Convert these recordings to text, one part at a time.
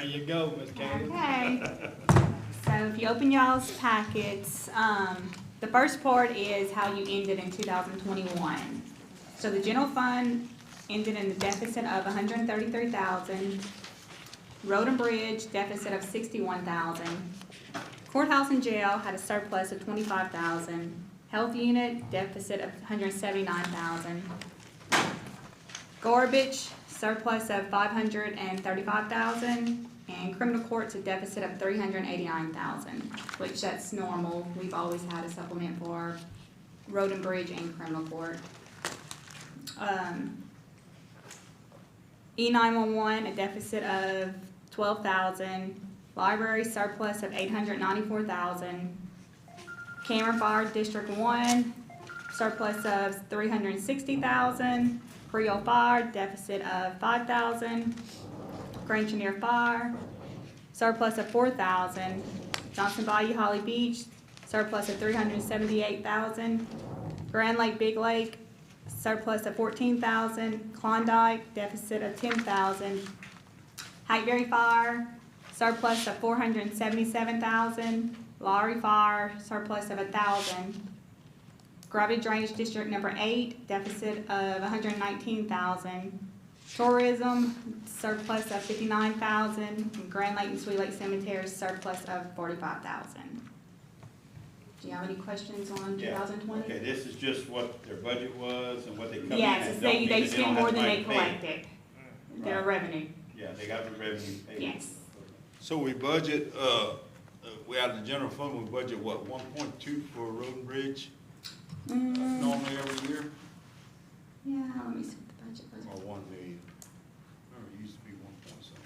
There you go, Ms. Candace. Okay. So if you open y'all's packets, the first part is how you ended in 2021. So the general fund ended in a deficit of 133,000. Road and bridge deficit of 61,000. Courthouse and jail had a surplus of 25,000. Health unit deficit of 179,000. Garbage surplus of 535,000. And criminal courts a deficit of 389,000, which that's normal. We've always had a supplement for road and bridge and criminal court. E911 a deficit of 12,000. Library surplus of 894,000. Cameron Fire District 1 surplus of 360,000. Creole Fire deficit of 5,000. Grand Chenier Fire, surplus of 4,000. Johnson Bayou Holly Beach, surplus of 378,000. Grand Lake Big Lake, surplus of 14,000. Klondike, deficit of 10,000. Hackberry Fire, surplus of 477,000. Lowry Fire, surplus of 1,000. Gravity Drainage District number 8, deficit of 119,000. Tourism, surplus of 59,000, and Grand Lake and Sweet Lake Cemeteries, surplus of 45,000. Do you have any questions on 2020? Okay, this is just what their budget was and what they come in. Yes, and they don't mean that spent don't more have than to they pay. collected, their revenue, Yeah, they got the revenue paid. yes. So we budget, we out of the general fund, we budget what, 1.2 for road and bridge? Normally every year, Yeah, let me see what the budget was. or 1 million? Remember, it used to be 1 point something.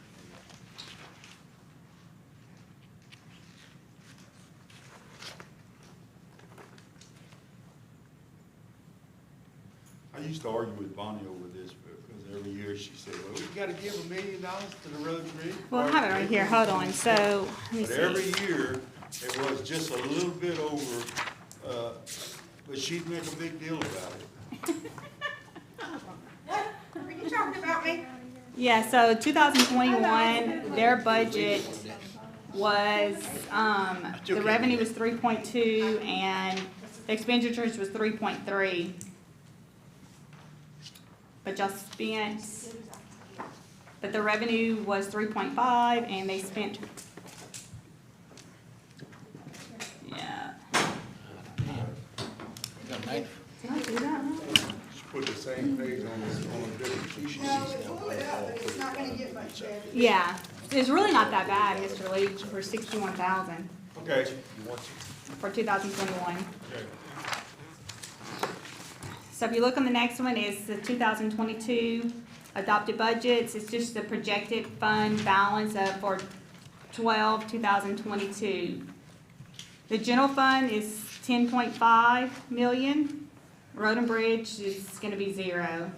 I used to argue with Bonnie over this, because every year she said, well, we gotta give $1 million to the road and bridge. Well, I have it right here, hold on, so, let me But every see. year, it was just a little bit over, but she'd make a big deal about it. Are you talking about me? Yeah, so 2021, their budget was, the revenue was 3.2 and the expenditures was 3.3. But y'all spent, but the revenue was 3.5 and they spent, yeah. Did I do that? She put the same page on a different sheet. No, it's pull it up, but it's not gonna get much better. Yeah, it's really not that bad, Mr. Leach, for 61,000 Okay. for 2021. Okay. So if you look on the next one, is the 2022 adopted budgets. It's just the projected fund balance for 2022. The general fund is 10.5 million. Road and bridge is gonna be 0.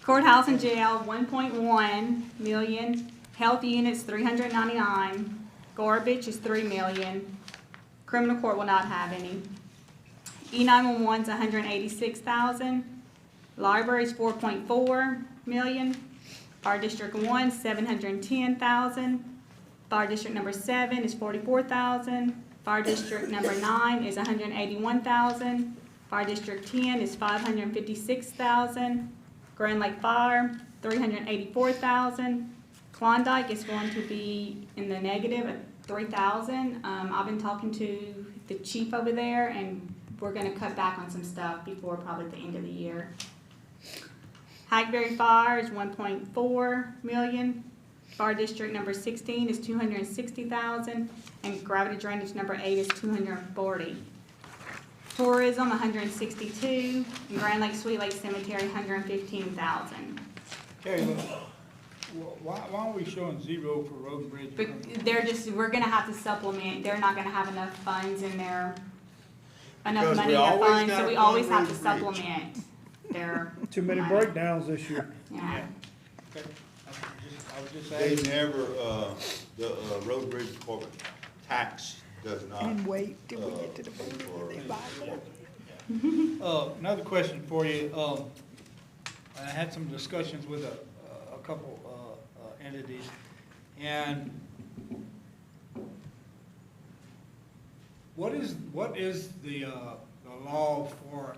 Courthouse and jail, 1.1 million. Health units, 399. Garbage is 3 million. Criminal court will not have any. E911's 186,000. Library's 4.4 million. Fire District 1, 710,000. Fire District number 7 is 44,000. Fire District number 9 is 181,000. Fire District 10 is 556,000. Grand Lake Fire, 384,000. Klondike is going to be in the negative at 3,000. I've been talking to the chief over there, and we're gonna cut back on some stuff before probably the end of the year. Hackberry Fire is 1.4 million. Fire District number 16 is 260,000, and Gravity Drainage number 8 is 240. Tourism, 162, and Grand Lake Sweet Lake Cemetery, 115,000. Okay, look, why are we showing 0 for road and bridge? But we're gonna have to supplement, they're not gonna have enough funds in there, enough Because money we in their always funds, so gotta we fund always have to road and bridge. supplement their. Too many money. breakdowns this year. Yeah. Okay, I was just They asking. never, the road bridge department tax does not. And wait till we uh, get to the pay point for where they buy more. Another question for you. I had some discussions with a couple entities. And what is the law for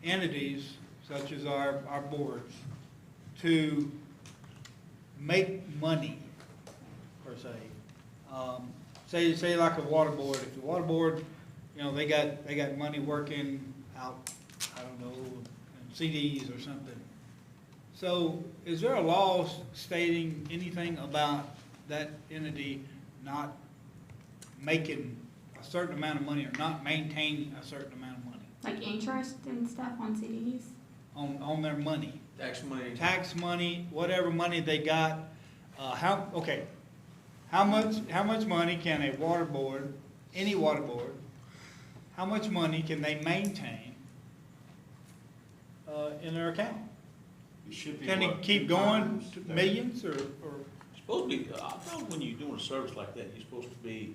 entities such as our boards to make money, per se? Say like a water board, if the water board, you know, they got money working out, I don't know, in CDs or something. So is there a law stating anything about that entity not making a certain amount of money or not maintaining a certain amount of money Like interest and stuff on CDs? on their money? Tax money. Tax money, whatever money they got, how much money can a water board, any water board, how much money can they maintain in their account? It should be Can it what, keep 2 going times to that? millions or? It's supposed to be, I thought when you're doing a service like that, you're supposed to be,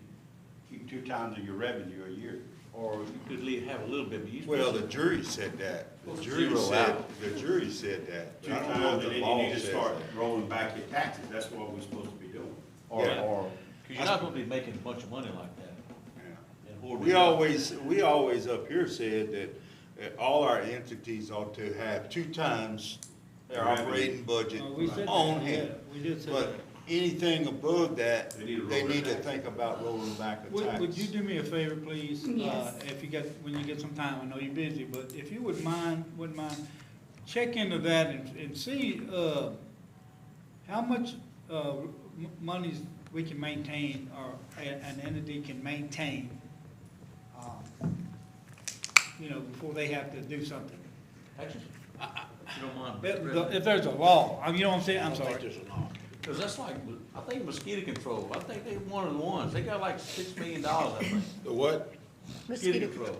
Keep 2 times of your revenue a year. or you could have a little bit, but you're Well, supposed the to. jury said that. The jury Zero said, out. the jury said that. Two But I don't know times, if and the then law you need to says start that. rolling back your taxes. That's what we're supposed to be doing. Yeah. Or, because you're not gonna be making a bunch of money like that. Yeah. and hoarding We it up. always up here said that all our entities ought to have 2 times their Revenue. operating budget We said that, on yeah, hand. we did say But that. anything above that, They need to roll they their need to taxes. think about rolling back the tax. Would you do me a favor, please? Yes. If you when you get some time, I know you're busy, but if you wouldn't mind, check into that and see, how much, monies we can maintain or an entity can maintain, you know, before they have to do something. Actually, if you don't mind. If there's a law, you know what I'm saying, I'm sorry. Because that's like, I think mosquito control, I think they one of the ones, they got like $6 million, I think. The what? Mosquito control.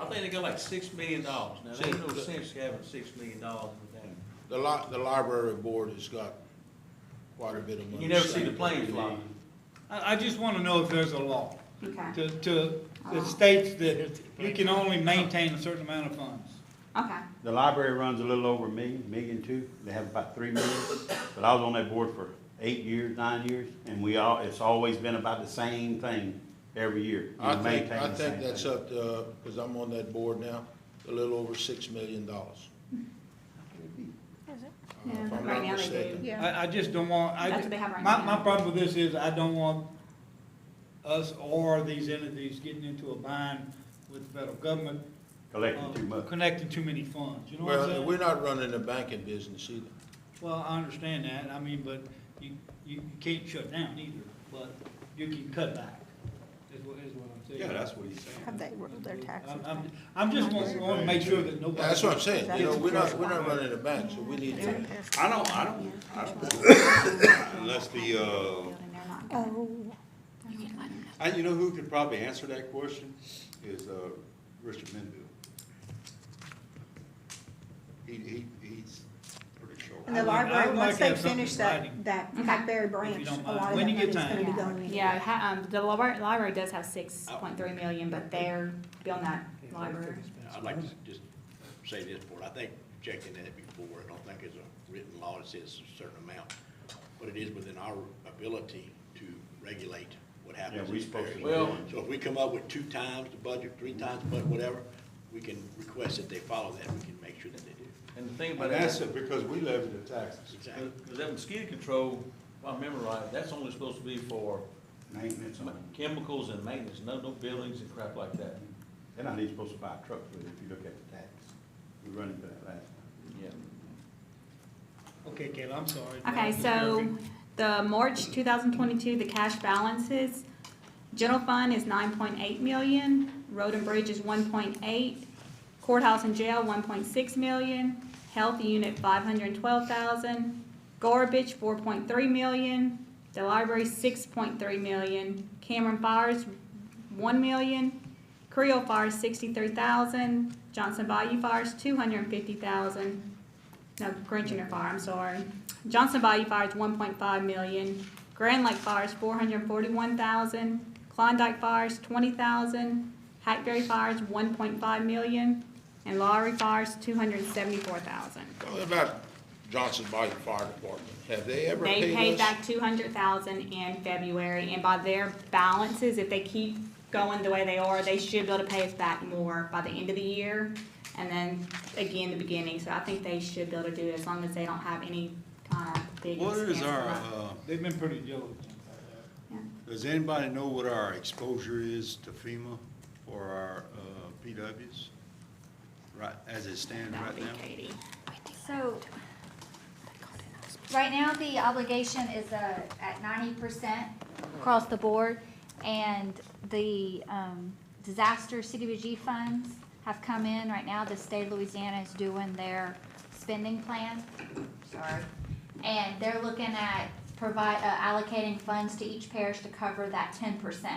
I think they got like $6 million. Now, there ain't no sense having $6 million with them. The library board has got quite a bit of money. You never see the planes fly. I just wanna know if there's a law Okay, that states that you can only maintain a certain amount of funds. okay. The library runs a little over $1 million too. They have about 3 million. But I was on that board for 8 years, 9 years, and it's always been about the same thing every year. You I maintain think the same that's thing. up to, because I'm on that board now, a little over $6 million. Yeah, If I'm right not now they do. mistaken. I just don't want, That's what they have right my now. problem with this is I don't want us or these entities getting into a bind with the federal government. Collecting too much. Connecting too many funds, you know what I'm Well, saying? we're not running a banking business either. Well, I understand that, I mean, but you can't shut down either, but you can cut back, is what I'm saying. Yeah, that's what he's saying. Have they rolled their taxes back? I'm just want to make sure that nobody. That's what I'm saying, you know, we're not running a bank, so we need to. I don't, unless the, Oh, you know who could probably answer that question is, Richard Menville. He's pretty sure. and the I'd library, like once to they have something finish in that, writing. that Okay. Hackberry If branch, you don't a mind. lot of When that you get money's gonna be time. going in. Yeah, the library does have 6.3 million, but they're building that library. I'd like to just say this, Board, I think checking in it before, I don't think there's a written law that says a certain amount, but it is within our ability to regulate what happens. Yeah, we in supposed to Parish. do Well- So if we come up with 2 times the budget, 3 times the budget, whatever, we can request that they follow that, we can make sure that they do. And the thing about And that, that's it, because we levy the taxes. Exactly. because that mosquito control, if I remember right, that's only supposed to be for Maintenance on. chemicals and maintenance, no buildings and crap like that. They're not even supposed to buy trucks with it if you look at the tax. We run into that last time. Yeah. Okay, Kayla, I'm sorry. Okay, so the March 2022, the cash balances, general fund is 9.8 million, road and bridge is 1.8, courthouse and jail 1.6 million, health unit 512,000, garbage 4.3 million, the library 6.3 million, Cameron Fires 1 million, Creel Fires 63,000, Johnson Bayou Fires 250,000, no, Grinchiner Fire, I'm sorry. Johnson Bayou Fire is 1.5 million. Grand Lake Fire is 441,000. Klondike Fire is 20,000. Hackberry Fire is 1.5 million. And Lowry Fire is 274,000. Tell me about Johnson Body Fire Department, have they ever They paid paid us? back 200,000 in February, and by their balances, if they keep going the way they are, they should be able to pay us back more by the end of the year, and then again, the beginning, so I think they should be able to do it as long as they don't have any kind of big What expense. is our, They've been pretty diligent. does anybody know what our exposure is to FEMA for our, PWs? Right, as it stands That right would now? be Katie. So, right now, the obligation is at 90% across the board, and the disaster CDBG funds have come in. Right now, the state of Louisiana is doing their spending plan, and they're looking at allocating funds to each parish to cover that 10%.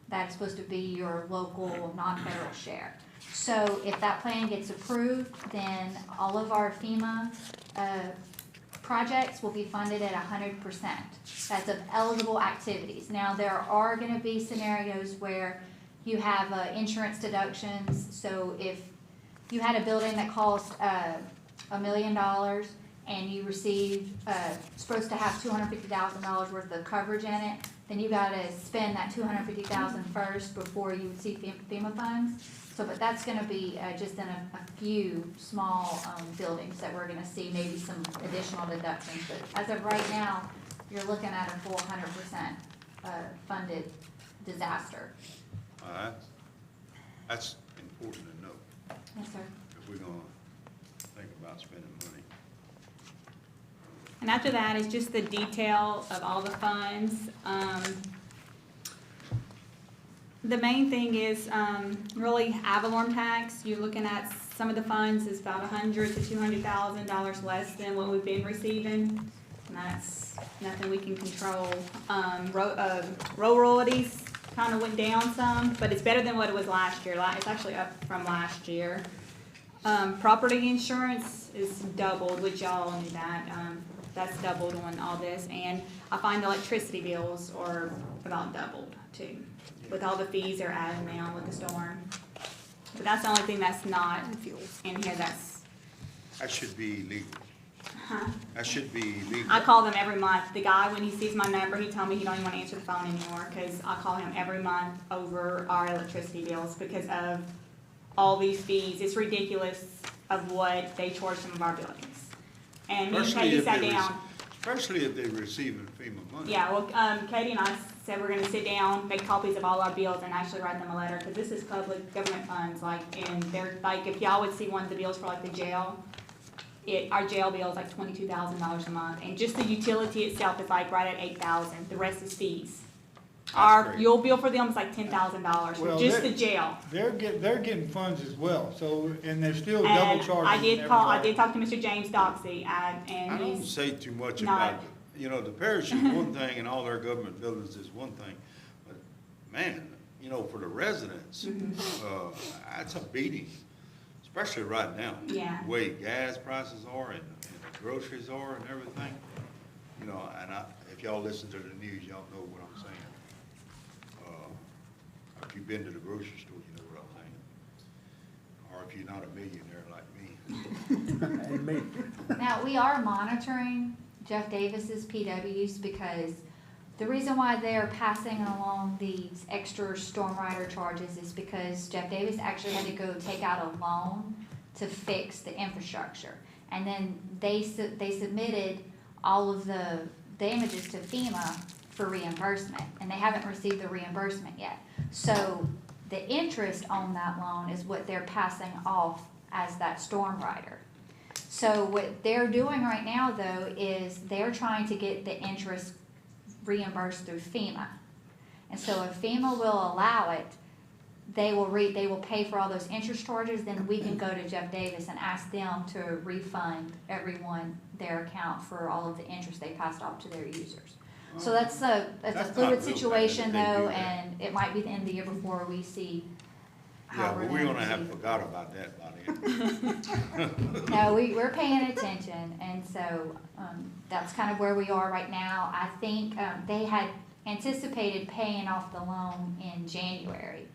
That's supposed to be your local, non-federal share. So if that plan gets approved, then all of our FEMA projects will be funded at 100%. That's of eligible activities. Now, there are gonna be scenarios where you have insurance deductions. So if you had a building that cost $1 million and you received, supposed to have $250,000 worth of coverage in it, then you gotta spend that $250,000 first before you would see FEMA funds. So, but that's gonna be just in a few small buildings that we're gonna see maybe some additional deductions. But as of right now, you're looking at a full 100% funded disaster. That's important to know Yes, sir. if we're gonna think about spending money. And after that is just the detail of all the funds. The main thing is really ad valorem tax. You're looking at some of the funds is about $100,000 to $200,000 less than what we've been receiving. And that's nothing we can control. Road royalties kind of went down some, but it's better than what it was last year. It's actually up from last year. Property insurance is doubled, which y'all knew that. That's doubled on all this. And I find electricity bills are about doubled too, with all the fees they're adding now with the storm. But that's the only thing that's not in here that's, That should be legal. huh? That should be legal. I call them every month. The guy, when he sees my number, he told me he don't even want to answer the phone anymore, because I call him every month over our electricity bills because of all these fees. It's ridiculous of what they charge some of our buildings. And me and Especially Katie if sat they down. Especially if they're receiving FEMA money. Yeah, well, Katie and I said we're gonna sit down, make copies of all our bills, and actually write them a letter, because this is public government funds, like, and they're, like, if y'all would see one of the bills for, like, the jail, our jail bill is like $22,000 a month, and just the utility itself is like right at $8,000, the rest is fees. Our great. fuel bill for them is like $10,000 for Well, just they- the jail. They're getting funds as well, so, and they're still double And charging. I everybody. did talk to Mr. James Doxey, I and don't he's, say too much not- about it. You know, the parish is one thing and all their government buildings is one thing. But man, you know, for the residents, Mm-hmm. that's a beating, especially right now. Yeah. The way gas prices are and groceries are and everything. You know, and if y'all listen to the news, y'all know what I'm saying. If you've been to the grocery store, you know what I'm saying. Or if you're not a millionaire like me. Now, we are monitoring Jeff Davis's PWs, because the reason why they're passing along these extra storm rider charges is because Jeff Davis actually had to go take out a loan to fix the infrastructure. And then they submitted all of the damages to FEMA for reimbursement, and they haven't received the reimbursement yet. So the interest on that loan is what they're passing off as that storm rider. So what they're doing right now, though, is they're trying to get the interest reimbursed through FEMA. And so if FEMA will allow it, they will pay for all those interest charges, then we can go to Jeff Davis and ask them to refund everyone their account for all of the interest they passed off to their users. So that's a That's not fluid real bad situation, that they do though, that. and it might be the end of the year before we see how Yeah, we're but we're gonna have proceed. forgot about that by then. No, we're paying attention, and so, that's kind of where we are right now. I think, they had anticipated paying off the loan in January.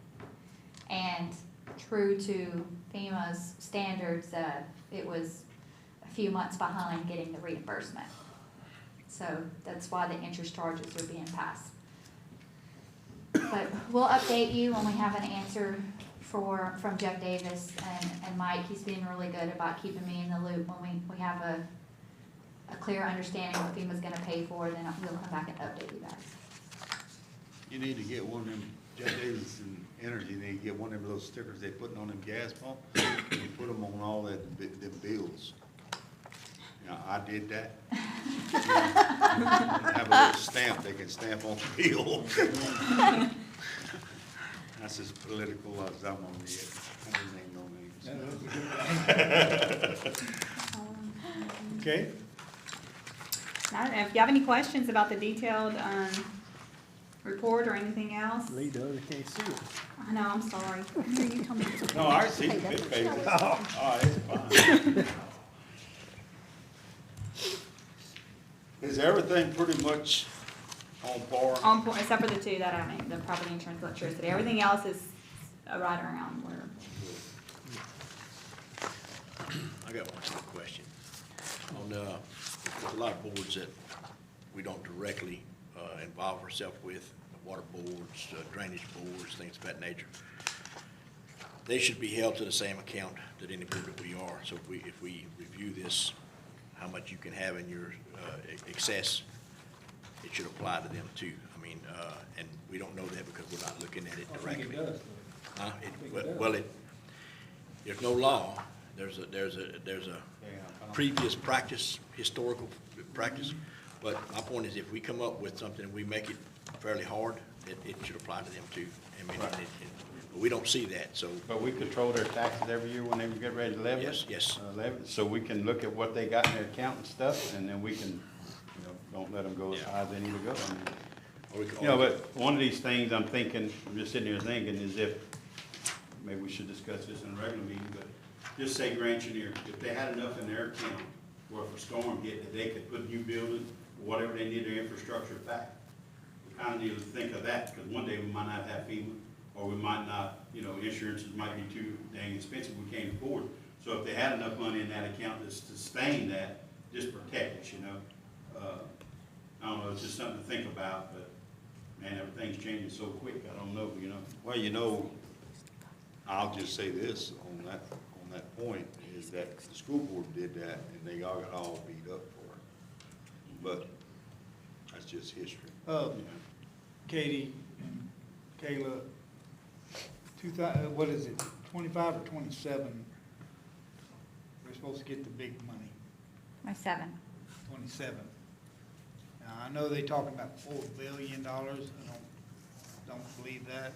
And true to FEMA's standards, it was few months behind getting the reimbursement. So that's why the interest charges are being passed. But we'll update you when we have an answer from Jeff Davis and Mike. He's been really good about keeping me in the loop when we have a clear understanding what FEMA's gonna pay for, then we'll come back and update you guys. You need to get one of them, Jeff Davis and Energy, you need to get one of those stickers they putting on them gas pumps, and put them on all them bills. You know, I did that. Have a little stamp they can stamp on the bill. That's as political as I'm on the, I didn't name no names. Okay, I don't know, if you have any questions about the detailed, report or anything else? Lee does, I can't see it. I know, I'm sorry. You told me to- No, I see the big pages. Oh, it's fine. Is everything pretty much on par? On point, except for the two that I mean, the property insurance, electricity. Everything else is right around where. I got one quick question. On, there's a lot of boards that we don't directly involve ourselves with, water boards, drainage boards, things of that nature. They should be held to the same account that any board that we are. So if we review this, how much you can have in your excess, it should apply to them too. I mean, and we don't know that because we're not looking at it directly. Huh? There's no law. There's a previous practice, historical practice. But my point is, if we come up with something and we make it fairly hard, it should apply to them too. I mean, but we don't see that, so. But we control their taxes every year when they get ready to levy it? Yes. Levy it, so we can look at what they got in their account and stuff, and then we can, you know, don't let them go as high as they need to go. I mean, Or we can- you know, but one of these things I'm thinking, I'm just sitting here thinking, is if, maybe we should discuss this in a regular meeting, but just say Grand Chenier, if they had enough in their account, where if a storm hit, that they could put new buildings, whatever they need their infrastructure back. We kind of need to think of that, because one day we might not have FEMA, or we might not, you know, insurances might be too dang expensive, we can't afford. So if they had enough money in that account to sustain that, just protect us, you know. I don't know, it's just something to think about, but man, everything's changing so quick, I don't know, you know. Well, you know, I'll just say this on that point, is that the school board did that, and they all got all beat up for it. But that's just history. Katie and Kayla, what is it, 25 or 27? We're supposed to get the big money, 27. 27. Now, I know they talking about $4 billion. I don't believe that.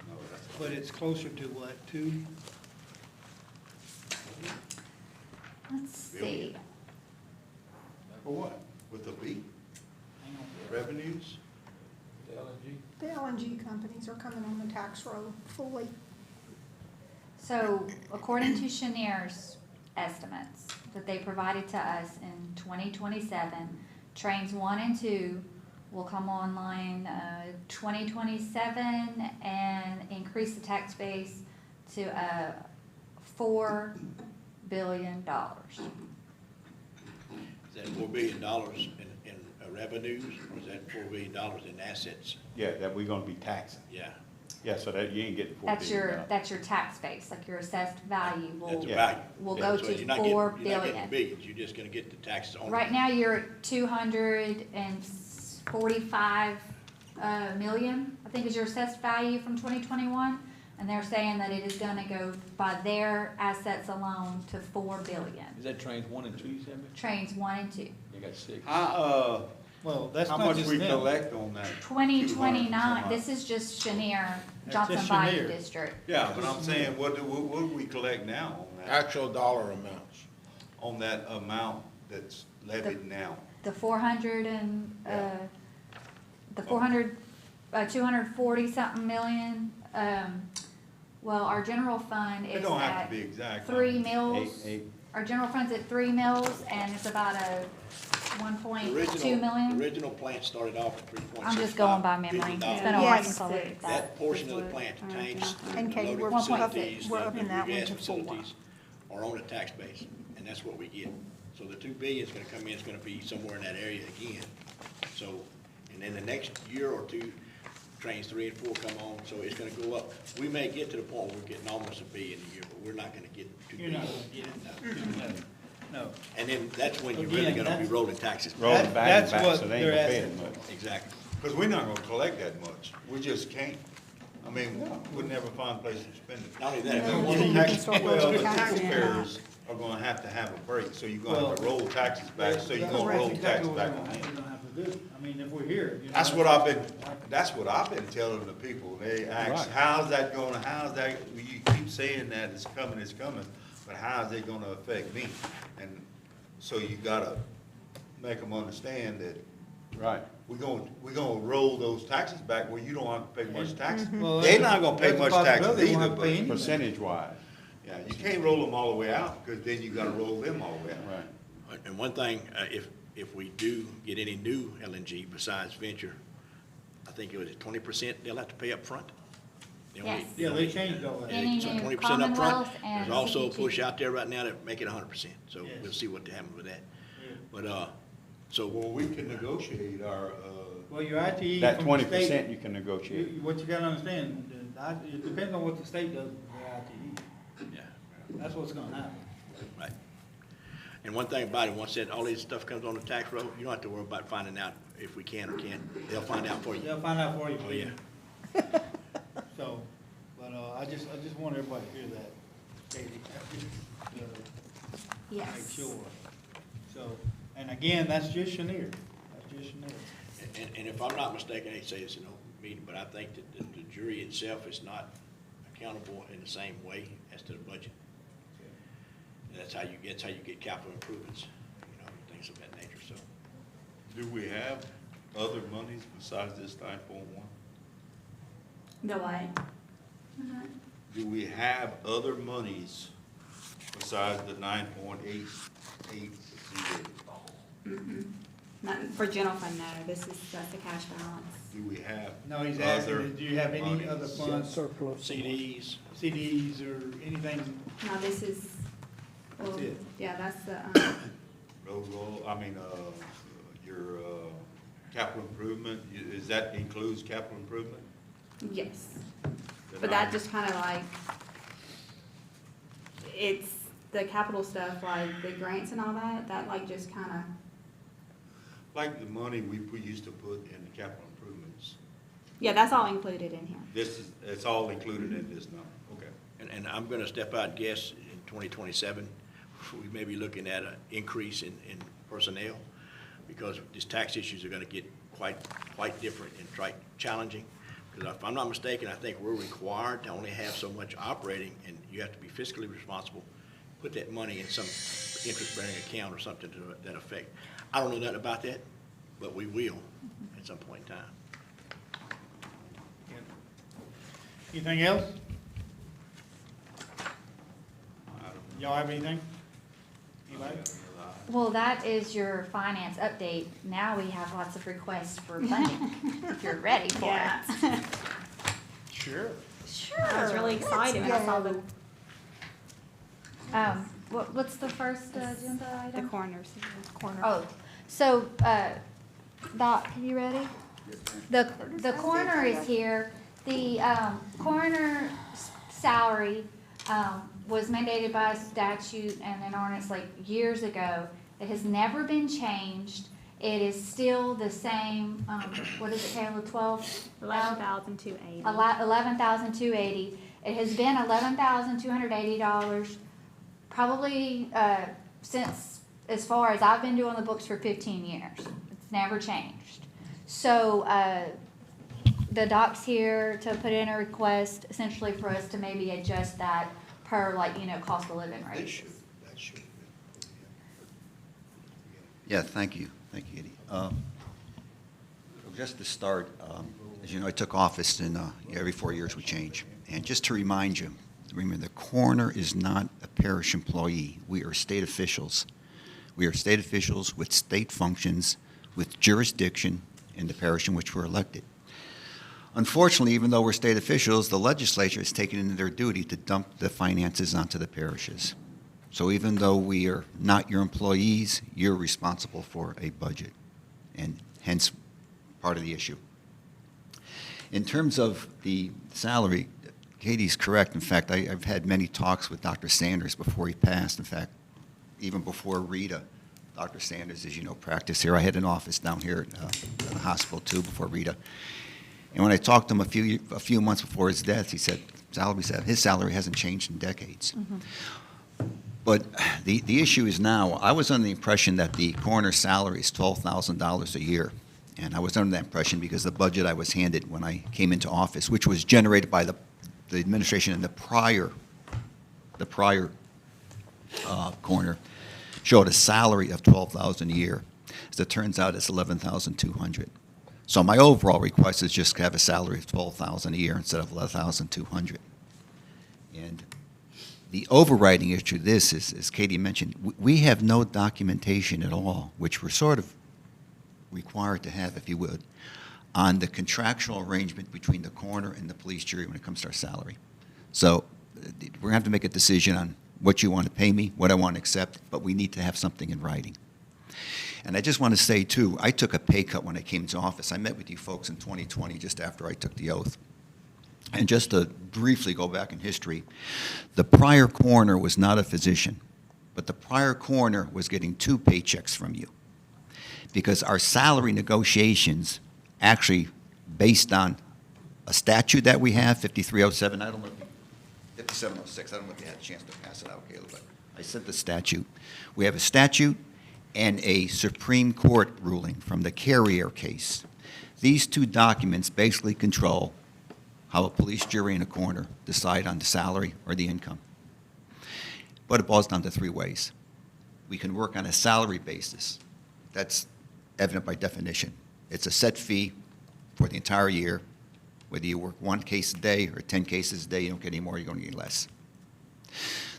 No, that's But it's closer to what, 2? Let's see. for what? With a B? Hang on. Revenues? The LNG companies are coming on the tax roll fully. So according to Cheniere's estimates that they provided to us in 2027, trains 1 and 2 will come online 2027 and increase the tax base to $4 billion. Is that $4 billion in revenues, or is that $4 billion in assets? Yeah, that we're gonna be taxing. Yeah, Yeah, so that you ain't getting $4 billion. That's your tax base, like your assessed value that's will, a value. will Yeah, go so to you're not $4 getting- You're not billion. getting billions, you're just gonna get the taxes on. Right now, you're at 245 million, I think is your assessed value from 2021. And they're saying that it is gonna go by their assets alone to $4 billion. Is that trains 1 and 2, you said? Trains 1 and 2. You got 6. Well, that's How not much just we them. collect on that? 2029, this is just Cheniere, That's Johnson just Bayou Cheniere. District. Yeah, but I'm saying, what do we collect now on that? Actual dollar amounts. On that amount that's levied now? The 400 and, the 240 something million, well, our general fund It is don't have to at be exact. 3 mills. Eight. Our general fund's at 3 mills, and it's about a The 1.2 million. The original plant started off at $3.65 I'm just going by memory. billion. It's been a while Yes. since I looked at that. That portion of the plant, the tanks, the And Katie, loading we're up facilities, we're up in that the one gas to 4. facilities our own tax base, and that's what we get. So the 2 billion is gonna come in, it's gonna be somewhere in that area again. So, and then the next year or two, trains 3 and 4 come on, so it's gonna go up. We may get to the point where we're getting almost $1 billion a year, but we're not gonna get 2 You're billion. not gonna get it. No. And then that's when you're Again, really gonna be that's- rolling taxes. Rolling That- back and that's back, what so they ain't they're gonna pay asking. as much. Exactly. Because we're not gonna collect that much. We just can't. I mean, we'll never find a place to spend it. Not only that, if No, we you want can to tax, start Well, rolling the taxes. taxpayers are gonna have a break, so you're gonna have to roll taxes back, so you're gonna That's roll exactly taxes what back we're on gonna them. we're gonna have to do. I mean, if we're here, you know. That's what I've been telling the people. They ask, Right. how's that, you keep saying that it's coming, but how is it gonna affect me? And so you gotta make them understand that Right. we're gonna roll those taxes back where you don't have to pay much taxes. Well, They're not gonna pay there's a much taxes possibility we won't either, have to pay but, anything. Percentage wise, yeah, you can't roll them all the way out, because then you gotta roll them all the way out. right. and one thing, if we do get any new LNG besides Venture, I think it was 20% they'll have to pay up front. Yes. Yeah, they changed all that. Any So new 20% up front. Commonwealth and There's also a CPG. push out there right now to make it 100%, so Yes. we'll see what happens with that. Yeah. But, so, Well, we can negotiate our, Well, your ITE That from the 20% state, you can negotiate. what you gotta understand, it depends on what the state does with their ITE. yeah, That's what's gonna happen. right. And one thing about it, once that, all this stuff comes on the tax roll, you don't have to worry about finding out if we can or can't. They'll find out for you. They'll find out for you. Oh, yeah. So, but, I just want everybody to hear that, Katie, make Yes. sure. So, and again, that's just Chenier, that's just Chenier. And if I'm not mistaken, I hate to say this in open meeting, but I think that the jury itself is not accountable in the same way as to the budget. And that's how you get capital improvements, you know, things of that nature, so. do we have other monies besides this 9.1? The what? Do we have other monies besides the 9.88? Not, for general fund, no, that's the cash balance. Do we have? No, he's other asking, do you have any monies? other funds, Surplus. CDs, CDs or anything? No, this is, well, That's it. yeah, that's the, Your capital improvement, is that includes capital improvement? yes. The But that nine- just kind of like, it's the capital stuff, like the grants and all that, that like just kind of, Like the money we used to put in the capital improvements, yeah, that's all included in here. it's all included in this number, okay. and I'm gonna step out and guess in 2027, we may be looking at an increase in personnel, because these tax issues are gonna get quite different and quite challenging. Because if I'm not mistaken, I think we're required to only have so much operating, and you have to be fiscally responsible, put that money in some interest-bearing account or something to that effect. I don't know nothing about that, but we will at some point in time. Anything else? Y'all have anything? Anybody? Well, that is your finance update. Now we have lots of requests for funding, if you're ready for Yeah. it. Sure. Sure. I was really excited when I saw the What's the first agenda item? corners. Oh, so, Doc, you ready? The coroner is here. The, coroner salary, was mandated by statute and an ordinance like years ago. It has never been changed. It is still the same, what is it, Kayla, 12? 11,280. 11,280. It has been $11,280 probably since, as far as I've been doing the books for 15 years. It's never changed. So the doc's here to put in a request essentially for us to maybe adjust that per, like, you know, cost of living That rates. should. Yeah, thank you, Eddie. Just to start, as you know, I took office in, every 4 years we change. And just to remind you, remember, the coroner is not a parish employee. We are state officials. We are state officials with state functions, with jurisdiction in the parish in which we're elected. Unfortunately, even though we're state officials, the legislature has taken it into their duty to dump the finances onto the parishes. So even though we are not your employees, you're responsible for a budget, and hence part of the issue. In terms of the salary, Katie's correct. In fact, I've had many talks with Dr. Sanders before he passed. In fact, even before Rita, Dr. Sanders, as you know, practiced here. I had an office down here at the hospital too before Rita. And when I talked to him a few months before his death, he said his salary hasn't changed in decades. But the issue is now, I was under the impression that the coroner's salary is $12,000 a year. And I was under that impression because the budget I was handed when I came into office, which was generated by the administration in the prior coroner, showed a salary of $12,000 a year. As it turns out, it's $11,200. So my overall request is just to have a salary of $12,000 a year instead of $11,200. And the overriding issue of this is, as Katie mentioned, we have no documentation at all, which we're sort of required to have, if you would, on the contractual arrangement between the coroner and the police jury when it comes to our salary. So we're going to have to make a decision on what you want to pay me, what I want to accept, but we need to have something in writing. And I just want to say, too, I took a pay cut when I came into office. I met with you folks in 2020, just after I took the oath. And just to briefly go back in history, the prior coroner was not a physician, but the prior coroner was getting 2 paychecks from you, because our salary negotiations actually based on a statute that we have, 5307, 5706, I don't know if you had a chance to pass it out, Caleb, but I said the statute. We have a statute and a Supreme Court ruling from the Carrier case. These 2 documents basically control how a police jury and a coroner decide on the salary or the income. But it boils down to 3 ways. We can work on a salary basis. That's evident by definition. It's a set fee for the entire year. Whether you work 1 case a day or 10 cases a day, you don't get any more, you're going to get less.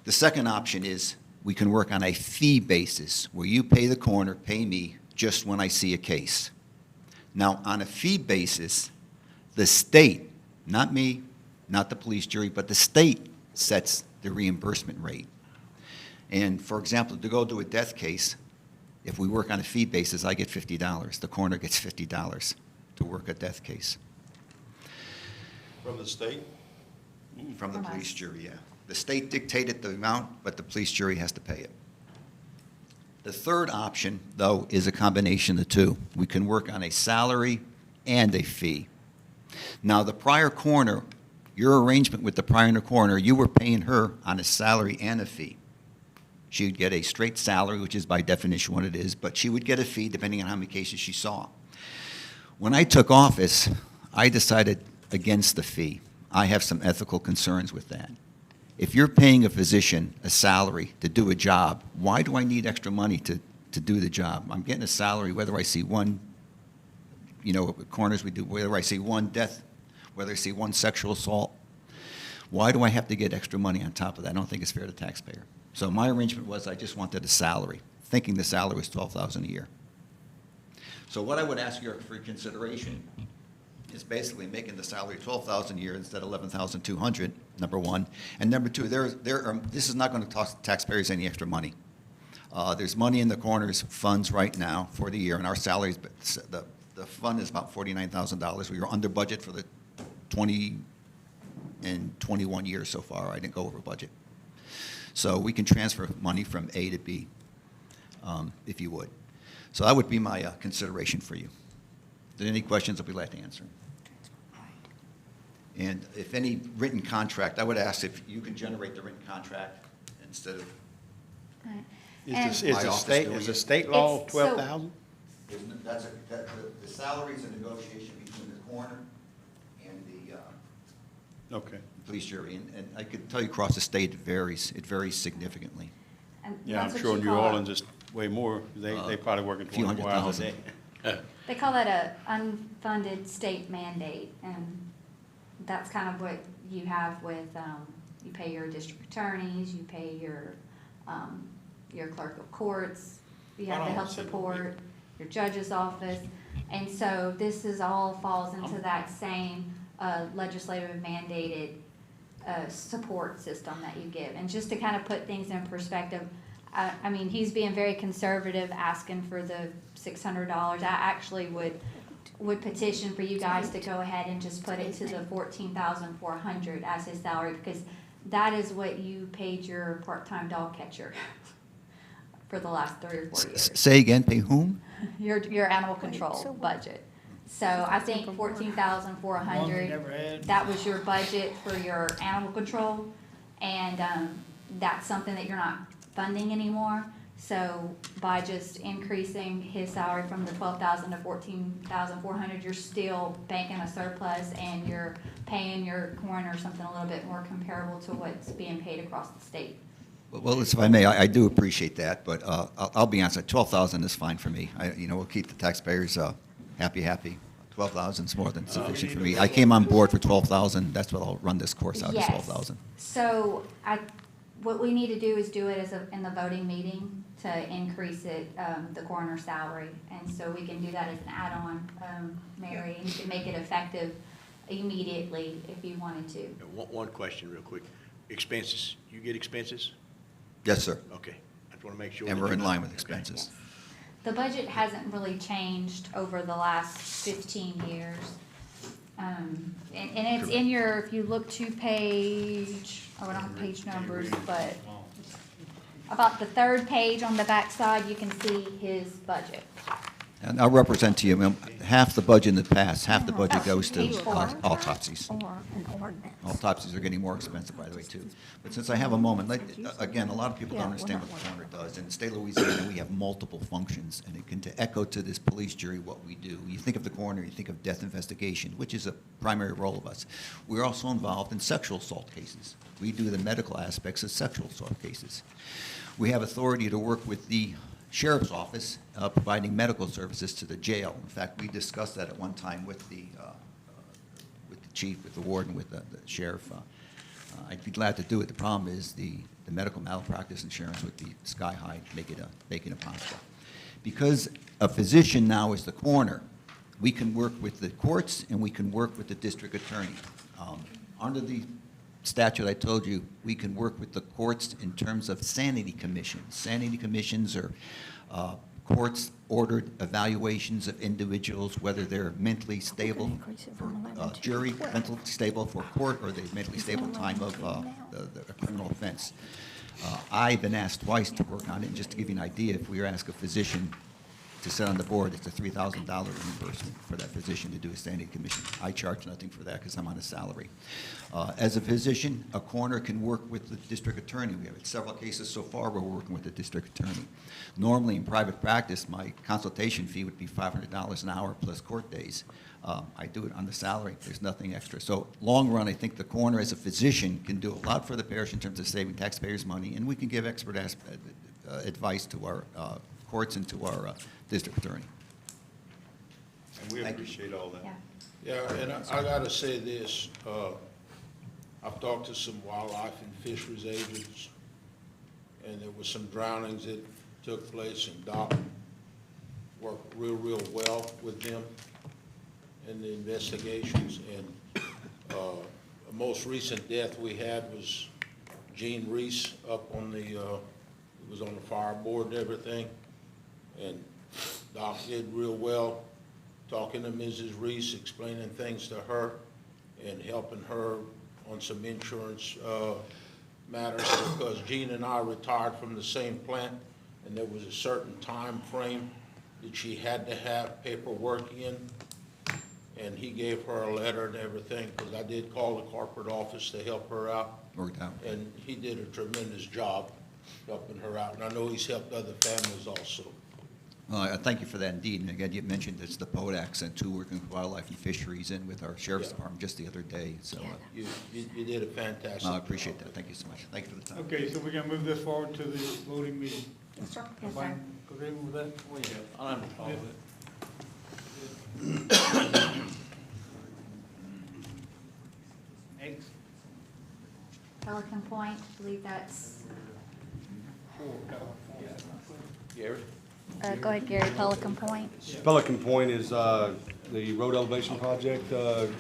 The second option is we can work on a fee basis where you pay the coroner, pay me just when I see a case. Now, on a fee basis, the state, not me, not the police jury, but the state sets the reimbursement rate. And for example, to go do a death case, if we work on a fee basis, I get $50. The coroner gets $50 to work a death case. From the state? From the From police us. jury, yeah. The state dictated the amount, but the police jury has to pay it. The third option, though, is a combination of the 2. We can work on a salary and a fee. Now, the prior coroner, your arrangement with the prior coroner, you were paying her on a salary and a fee. She would get a straight salary, which is by definition what it is, but she would get a fee depending on how many cases she saw. When I took office, I decided against the fee. I have some ethical concerns with that. If you're paying a physician a salary to do a job, why do I need extra money to do the job? I'm getting a salary whether I see one, coroners we do, whether I see 1 death, whether I see 1 sexual assault. Why do I have to get extra money on top of that? I don't think it's fair to the taxpayer. So my arrangement was I just wanted a salary, thinking the salary was $12,000 a year. So what I would ask you for consideration is basically making the salary $12,000 a year instead of $11,200, number 1. And number 2, this is not going to cost taxpayers any extra money. There's money in the coroner's funds right now for the year, and our salaries, the fund is about $49,000. We were under budget for the 20 and 21 years so far. I didn't go over budget. So we can transfer money from A to B, if you would. So that would be my consideration for you. If there are any questions, I'll be glad to answer. And if any written contract, I would ask if you can generate the written contract instead of, Right. Is And- the- is My the office state, doing is the it. state law It's so- 12,000? the salaries and negotiation between the coroner and the Okay. police jury. And I could tell you across the state, it varies significantly. And Yeah, I'm that's what sure you New call a- Orleans is way more. They probably working few 24 hours a day. $100,000. They call that a unfunded state mandate, and that's kind of what you have with, you pay your district attorneys, you pay your clerk of courts, you have the health support, your judge's office, and so this is all falls into that same legislative mandated support system that you give. And just to kind of put things in perspective, I mean, he's being very conservative, asking for the $600. I actually would petition for you guys to go ahead and just put it to the $14,400 as his salary, because that is what you paid your part-time dog catcher for the last 3 or 4 years. Say again, pay whom? Your animal control budget. So I think One we $14,400, never had. that was your budget for your animal control, and that's something that you're not funding anymore. So by just increasing his salary from the $12,000 to $14,400, you're still banking a surplus, and you're paying your coroner something a little bit more comparable to what's being paid across the state. Well, if I may, I do appreciate that, but I'll be honest, 12,000 is fine for me. We'll keep the taxpayers happy. 12,000 is more than sufficient for me. I came on board for 12,000. That's what I'll run this course out, is Yes. 12,000. So what we need to do is do it in the voting meeting to increase it, the coroner's salary. And so we can do that as an add-on, Mary, and you can make it effective immediately if you wanted to. One question real quick. Expenses, you get expenses? Yes, sir. Okay, I just want to make sure. And that we're you're in not- line with okay. expenses. The budget hasn't really changed over the last 15 years. And it's in your, if you look to page, I don't have page numbers, but about the 3rd page on the back side, you can see his budget. And I'll represent to you, half the budget in the past, half the budget goes to Page 4. autopsies. Or an ordinance. Autopsies are getting more expensive, by the way, too. But since I have a moment, again, a lot of people don't Yeah, understand we're what not the coroner does. In the state of Louisiana, we have multiple functions, and it can to echo to this police jury what we do. You think of the coroner, you think of death investigation, which is a primary role of us. We're also involved in sexual assault cases. We do the medical aspects of sexual assault cases. We have authority to work with the sheriff's office, providing medical services to the jail. In fact, we discussed that at one time with the chief, with the warden, with the sheriff. I'd be glad to do it. The problem is the medical malpractice insurance would be sky high, making it impossible. Because a physician now is the coroner, we can work with the courts and we can work with the district attorney. Under the statute I told you, we can work with the courts in terms of sanity commissions. Sanity commissions are courts-ordered evaluations of individuals, whether they're mentally stable for jury, mentally stable for court, or they're mentally stable at the time of the criminal offense. I've been asked twice to work on it, and just to give you an idea, if we ask a physician to sit on the board, it's a $3,000 reimbursement for that physician to do a standing commission. I charge nothing for that because I'm on a salary. As a physician, a coroner can work with the district attorney. We have several cases so far where we're working with the district attorney. Normally, in private practice, my consultation fee would be $500 an hour plus court days. I do it on the salary. There's nothing extra. So long run, I think the coroner as a physician can do a lot for the parish in terms of saving taxpayers' money, and we can give expert advice to our courts and to our district attorney. And we appreciate all that. Yeah. Yeah, and I gotta say this, I've talked to some wildlife and fisheries agents, and there was some drownings that took place, and Doc worked real well with them in the investigations. And the most recent death we had was Gene Reese up on the, he was on the fire board and everything. And Doc did real well, talking to Mrs. Reese, explaining things to her, and helping her on some insurance matters, because Gene and I retired from the same plant, and there was a certain time frame that she had to have paperwork in, and he gave her a letter and everything, because I did call the corporate office to help her out. Worked out. And he did a tremendous job helping her out, and I know he's helped other families also. Well, I thank you for that indeed. And again, you mentioned it's the PODACs and too, working with wildlife and fisheries and with our sheriff's Yeah. department just the other day. So You did a fantastic I job. appreciate that. Thank you so much. Thank you for the time. Okay, so we're gonna move this forward to the voting meeting. Yes, sir. Everybody agree with that? Well, yeah, I don't have a problem with it. Next. Pelican Point, I believe that's, Gary? go ahead, Gary, Pelican Point. Pelican Point is the road elevation project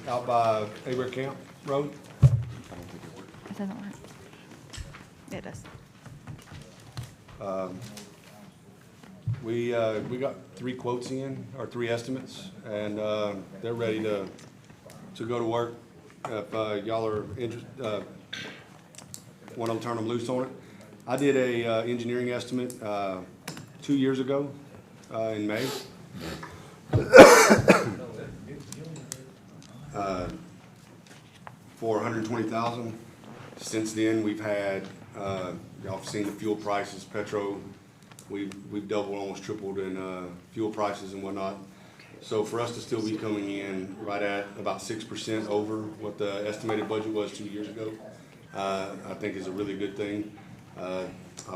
out by Abear Camp Road. It doesn't work. It does. We got 3 quotes in, or 3 estimates, and they're ready to go to work. If y'all are interested, want to turn them loose on it. I did a engineering estimate 2 years ago in May. For $120,000. Since then, we've had, y'all have seen the fuel prices, petrol, we've doubled, almost tripled in fuel prices and whatnot. So for us to still be coming in right at about 6% over what the estimated budget was 2 years ago, I think is a really good thing. I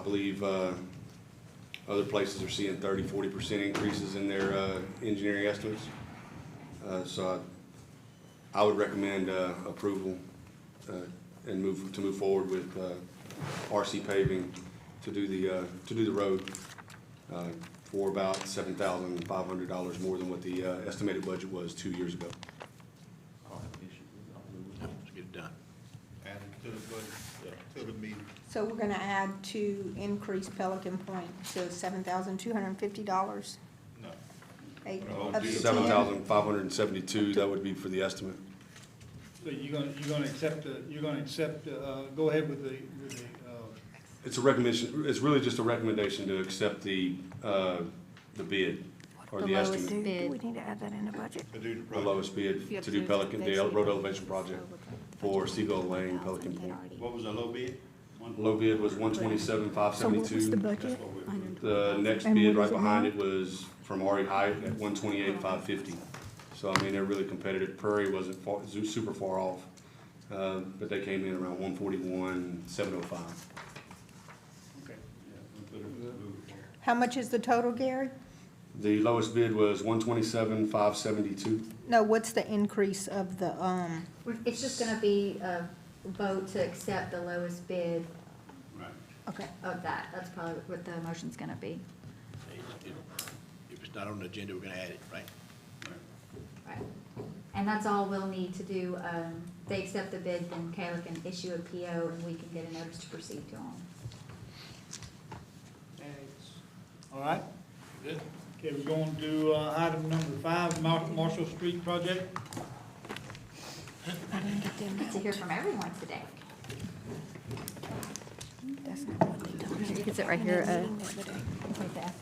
believe other places are seeing 30–40% increases in their engineering estimates. So I would recommend approval and move forward with RC paving to do the road for about $7,500 more than what the estimated budget was 2 years ago. Let's get it done. Add it to the budget, to the meeting. So we're gonna add to increase Pelican Point to $7,250. No. Well, Up to 10. 7,572, that would be for the estimate. So you're gonna accept, go ahead with the, It's a recommendation, it's really just a recommendation to accept the bid or the lowest estimate. bid. We need to add that in the budget. To do the The project. lowest bid to do Pelican, the road elevation project for Seagull Lane, Pelican Point. What was the low bid? Low bid was So what was the 127,572. budget? The next And bid what right is it behind now? it was from RE Height at 128,550. So I mean, they're really competitive. Prairie wasn't super far off, but they came in around 141,705. okay. How much is the total, Gary? The lowest bid was 127,572. No, what's the increase of the, It's just gonna be a vote to accept the lowest bid Right. okay. of that. That's probably what the motion's gonna be. If it's not on the agenda, we're gonna add it, right? Right. And that's all we'll need to do. They accept the bid, then Kayla can issue a PO and we can get a notice to proceed to them. All right? Good. Okay, we're going to item number 5, Marshall Street project. I didn't get them. Good to hear from everyone today. That's not what they told me. You can sit right here,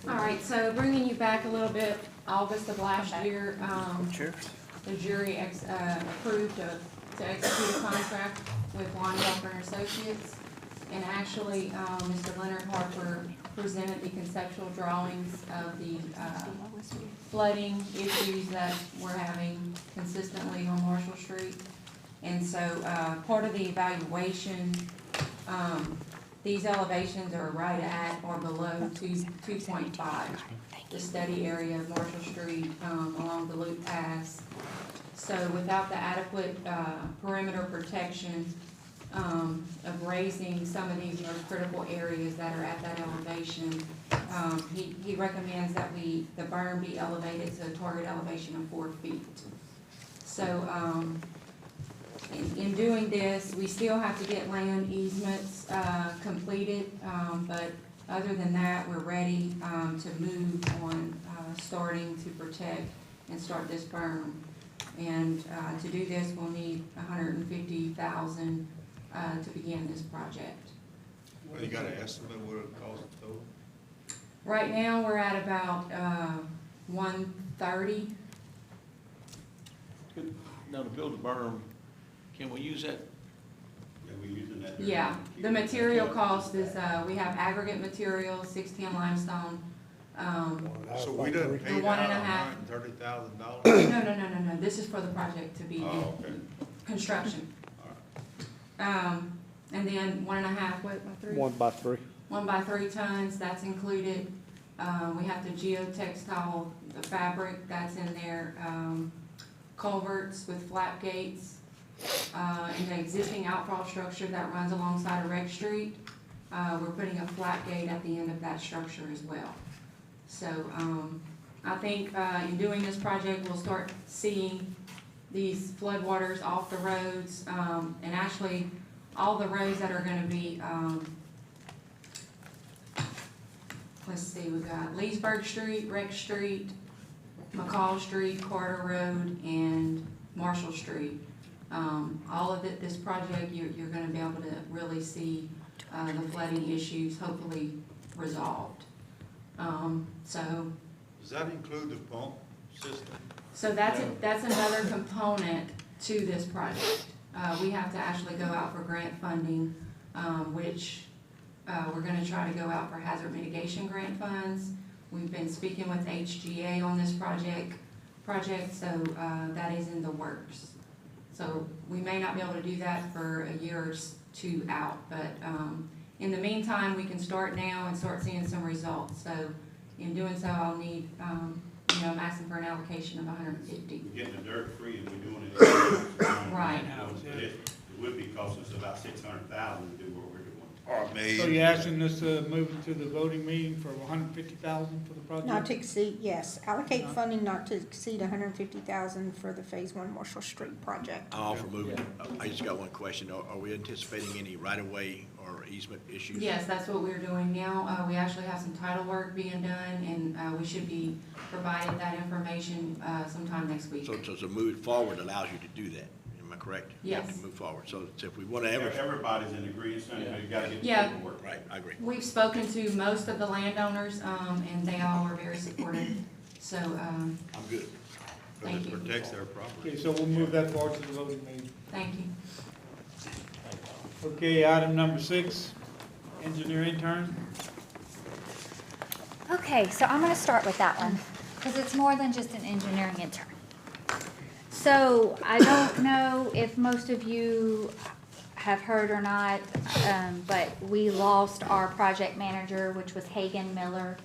All right, so bringing you back a little bit, August of last year, the jury approved to execute a contract with Walker and Associates. And actually, Mr. Leonard Harper presented the conceptual drawings of the flooding issues that we're having consistently on Marshall Street. And so, part of the evaluation, these elevations are right at or below 2.5, the study area of Marshall Street, along the Loop Pass. So without the adequate, perimeter protection, of raising some of these most critical areas that are at that elevation, he recommends that the berm be elevated to a target elevation of 4 feet. So, in doing this, we still have to get land easements, completed, but other than that, we're ready, to move on, starting to protect and start this berm. And, to do this, we'll need $150,000, to begin this project. Well, you got an estimate what it costs total? Right now, we're at about, 130. Now, to build a berm, can we use that? Yeah, we using that. Yeah, the material cost is, we have aggregate material, 610 limestone. So we done paid one out and a half. $130,000? No, this is for the project to be Oh, okay. construction. All right. And then 1.5, what, by 3? 1 by 3. 1 by 3 tons, that's included. We have the geotextile, the fabric, that's in there. Culverts with flap gates. And the existing outfall structure that runs alongside of Reg Street, we're putting a flap gate at the end of that structure as well. So, I think, in doing this project, we'll start seeing these floodwaters off the roads. And actually, all the roads that are gonna be, let's see, we got Leesburg Street, Rex Street, McCall Street, Carter Road, and Marshall Street. All of it, this project, you're gonna be able to really see, the flooding issues hopefully resolved. So, Does that include the pump system? so that's another component to this project. We have to actually go out for grant funding, which, we're gonna try to go out for hazard mitigation grant funds. We've been speaking with HGA on this project, so, that is in the works. So we may not be able to do that for a year or two out, but, in the meantime, we can start now and start seeing some results. So in doing so, I'll need, I'm asking for an allocation of 150. We're getting the dirt free and we're doing it. Right. But it would be costing us about 600,000 to do what we're doing. Or maybe. So you're asking us to move it to the voting meeting for 150,000 for the project? Not to exceed, yes, allocate funding not to exceed 150,000 for the Phase 1 Marshall Street project. I'll offer moving. I just got one question. Are we anticipating any right-of-way or easement issues? Yes, that's what we're doing now. We actually have some title work being done, and we should be provided that information sometime next week. So moving forward allows you to do that. Am I correct? Yes. To move forward. So if we want to ever. Everybody's in agreement, so you gotta get the Yeah. paperwork. Right, I agree. We've spoken to most of the landowners, and they all are very supportive. So, I'm good. Thank Because you. it protects their property. Okay, so we'll move that forward to the voting meeting. thank you. Okay, item number 6, engineer intern. Okay, so I'm gonna start with that one, because it's more than just an engineering intern. So I don't know if most of you have heard or not, but we lost our project manager, which was Hagen Miller.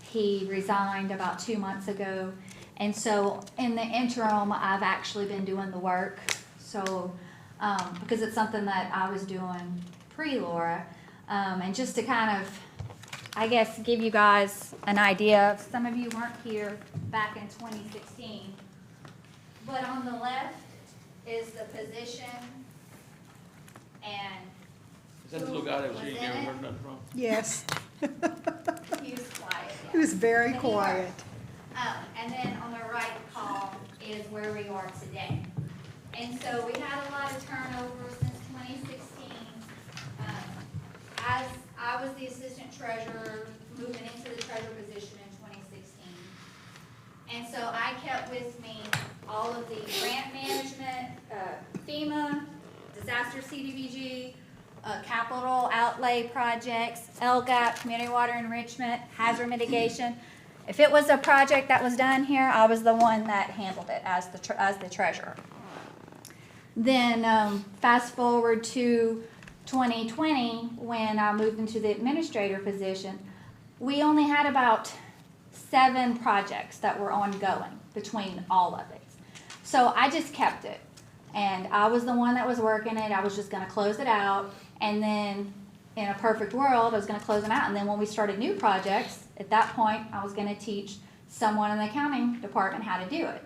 He resigned about 2 months ago. And so in the interim, I've actually been doing the work. So, because it's something that I was doing pre-Laura. And just to kind of, I guess, give you guys an idea, some of you weren't here back in 2016. But on the left is the position and Is that the little guy that was here, you never heard nothing from? Yes, he was quiet. he was very But he quiet. And then on the right column is where we are today. And so we had a lot of turnover since 2016. As I was the assistant treasurer, moving into the treasurer position in 2016. And so I kept with me all of the grant management, FEMA, disaster CDBG, capital outlay projects, LGAP, community water enrichment, hazard mitigation. If it was a project that was done here, I was the one that handled it as the treasurer. Then fast forward to 2020, when I moved into the administrator position, we only had about 7 projects that were ongoing between all of it. So I just kept it. And I was the one that was working it. I was just going to close it out. And then in a perfect world, I was going to close them out. And then when we started new projects, at that point, I was going to teach someone in the accounting department how to do it.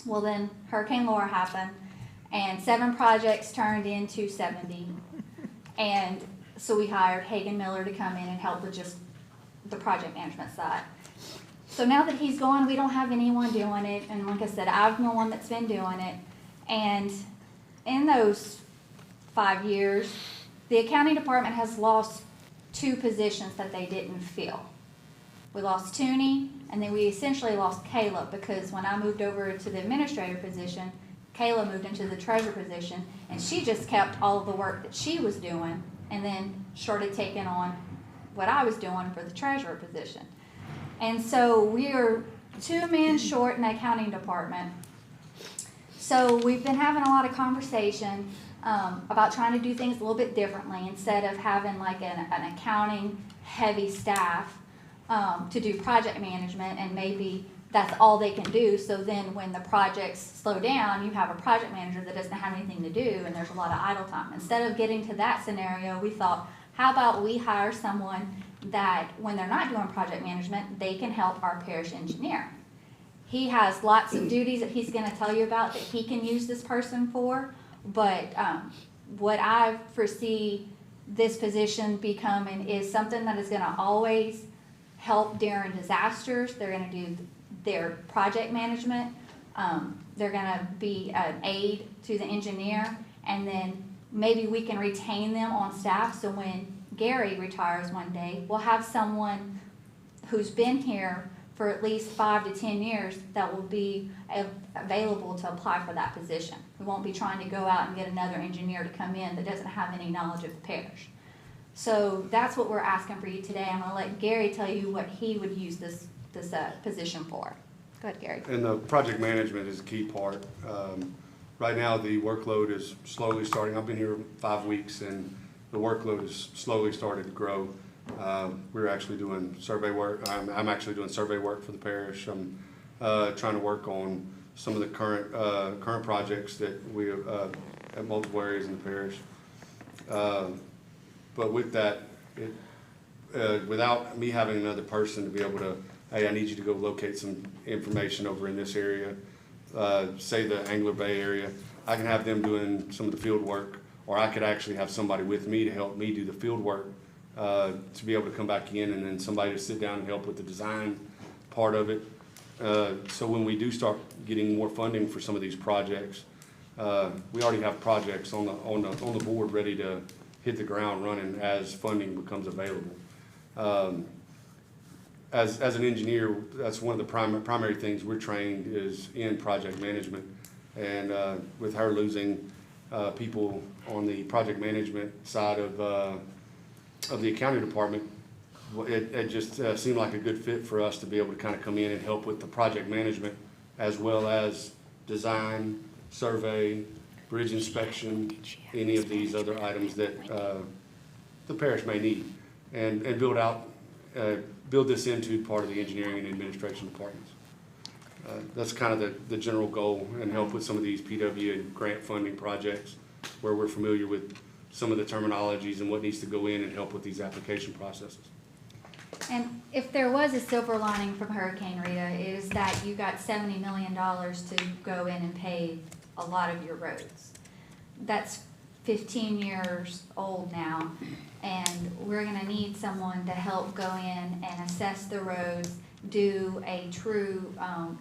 Well, then Hurricane Laura happened, and 7 projects turned into 70. And so we hired Hagen Miller to come in and help with just the project management side. So now that he's gone, we don't have anyone doing it. And like I said, I'm the one that's been doing it. And in those 5 years, the accounting department has lost 2 positions that they didn't fill. We lost Tooney, and then we essentially lost Kayla, because when I moved over to the administrator position, Kayla moved into the treasurer position, and she just kept all of the work that she was doing, and then started taking on what I was doing for the treasurer position. And so we are 2 men short in the accounting department. So we've been having a lot of conversation about trying to do things a little bit differently, instead of having like an accounting heavy staff to do project management, and maybe that's all they can do. So then when the projects slow down, you have a project manager that doesn't have anything to do, and there's a lot of idle time. Instead of getting to that scenario, we thought, how about we hire someone that when they're not doing project management, they can help our parish engineer. He has lots of duties that he's going to tell you about that he can use this person for, but what I foresee this position becoming is something that is gonna always help during disasters. They're gonna do their project management. They're gonna be an aid to the engineer, and then maybe we can retain them on staff, so when Gary retires one day, we'll have someone who's been here for at least 5 to 10 years that will be available to apply for that position. We won't be trying to go out and get another engineer to come in that doesn't have any knowledge of the parish. So that's what we're asking for you today. I'm gonna let Gary tell you what he would use this position for. Go ahead, Gary. And the project management is a key part. Right now, the workload is slowly starting. I've been here 5 weeks, and the workload is slowly started to grow. We're actually doing survey work. I'm actually doing survey work for the parish. I'm trying to work on some of the current projects that we have at multiple areas in the parish. But with that, without me having another person to be able to, hey, I need you to go locate some information over in this area, say the Angler Bay area, I can have them doing some of the field work, or I could actually have somebody with me to help me do the field work, to be able to come back in, and then somebody to sit down and help with the design part of it. So when we do start getting more funding for some of these projects, we already have projects on the board ready to hit the ground running as funding becomes available. As an engineer, that's one of the primary things we're trained is in project management. And with her losing people on the project management side of the accounting department, it just seemed like a good fit for us to be able to kind of come in and help with the project management as well as design, survey, bridge inspection, any of these other items that the parish may need, and build this into part of the engineering and administration departments. That's kind of the general goal, and help with some of these PW and grant funding projects where we're familiar with some of the terminologies and what needs to go in and help with these application processes. And if there was a silver lining from Hurricane Rita, it is that you got $70 million to go in and pave a lot of your roads. That's 15 years old now, and we're gonna need someone to help go in and assess the roads, do a true